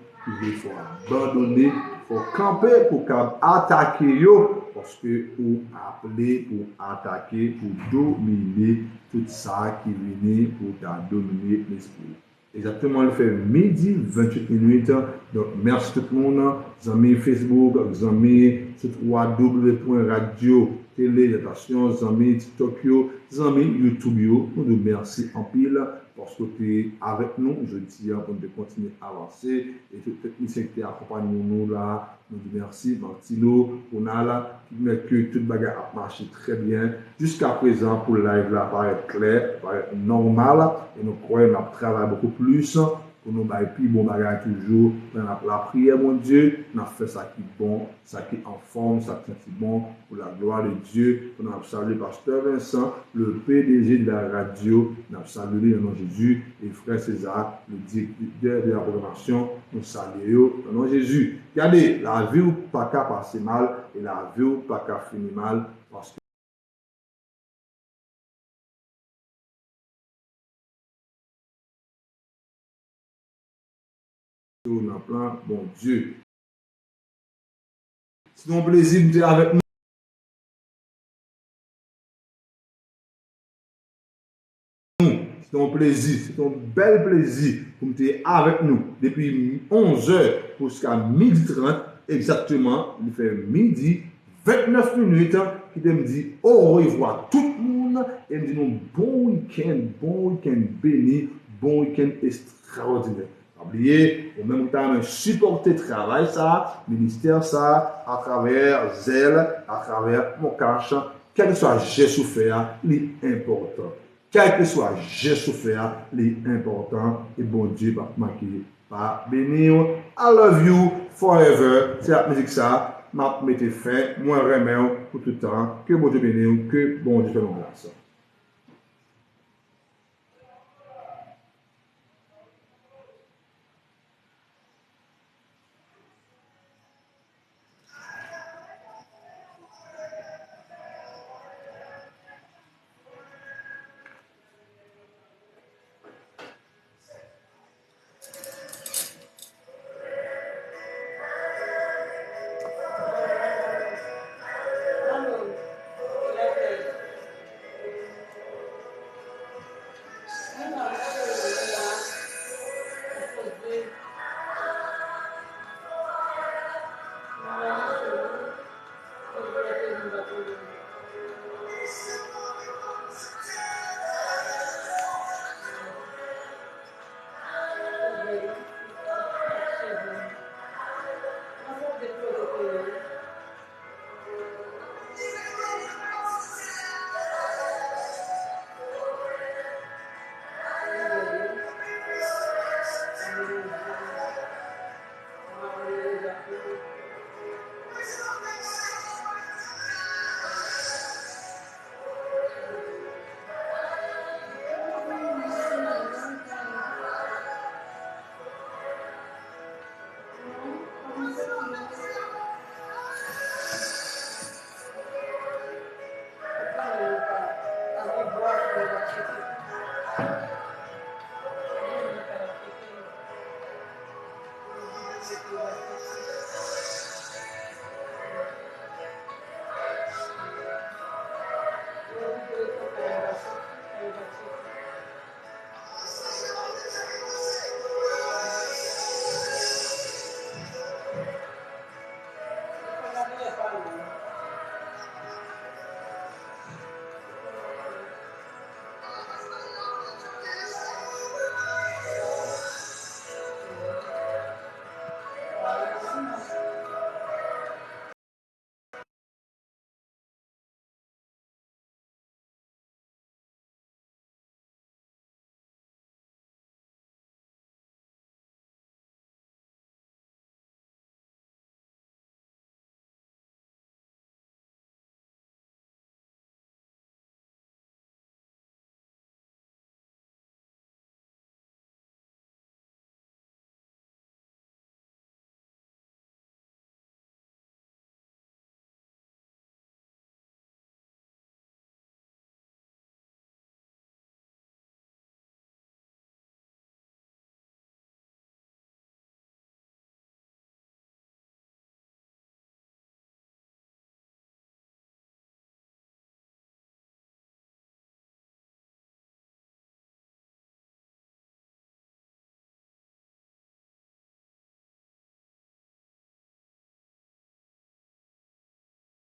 il faut abandonner, il faut camper pour attaquer yo parce que ou appelé pour attaquer, pour dominer tout ça qui vient pour dominer l'esprit. Exactement, il fait midi 28 minutes. Donc, merci tout le monde. Amis Facebook, amis sur www.radio télévision, amis TikTok, amis YouTube. Nous vous remercions en pile parce que tu es avec nous. Je dis pour de continuer à avancer. Et tout technicien qui accompagne nous là, nous vous remercions. Martino, on a là, qui met que toute bagarre a marché très bien. Jusqu'à présent, pour le live là, paraît clair, paraît normal. Et nous croyons qu'on travaille beaucoup plus pour nous faire plus bon bagage toujours. Dans la prière, mon Dieu, nous fait ça qui est bon, ça qui est en forme, ça qui est bon pour la gloire de Dieu. Nous avons salué Pasteur Vincent, le PDG de la radio. Nous avons salué le nom de Jésus et Frère César, le directeur de la programmation. Nous saluons le nom de Jésus. Regardez, la vie ou pas qu'à passer mal et la vie ou pas qu'à finir mal parce que dans le plan, bon Dieu. C'est un plaisir d'être avec nous. C'est un plaisir, c'est un bel plaisir pour être avec nous depuis 11h jusqu'à 12h30 exactement. Il fait midi 29 minutes qui me dit au revoir tout le monde et me dit non, bon week-end béni, bon week-end extraordinaire. Oubliez, au même temps, supporter travail ça, ministère ça, à travers Zelle, à travers mon cash, quel que soit j'ai souffert, l'important. Quel que soit j'ai souffert, l'important, et bon Dieu va manquer, pas bénir. I love you forever. C'est la musique ça, m'a mettez fin, moi remets pour tout le temps. Que bon Dieu bénisse, que bon Dieu fait nos grâces.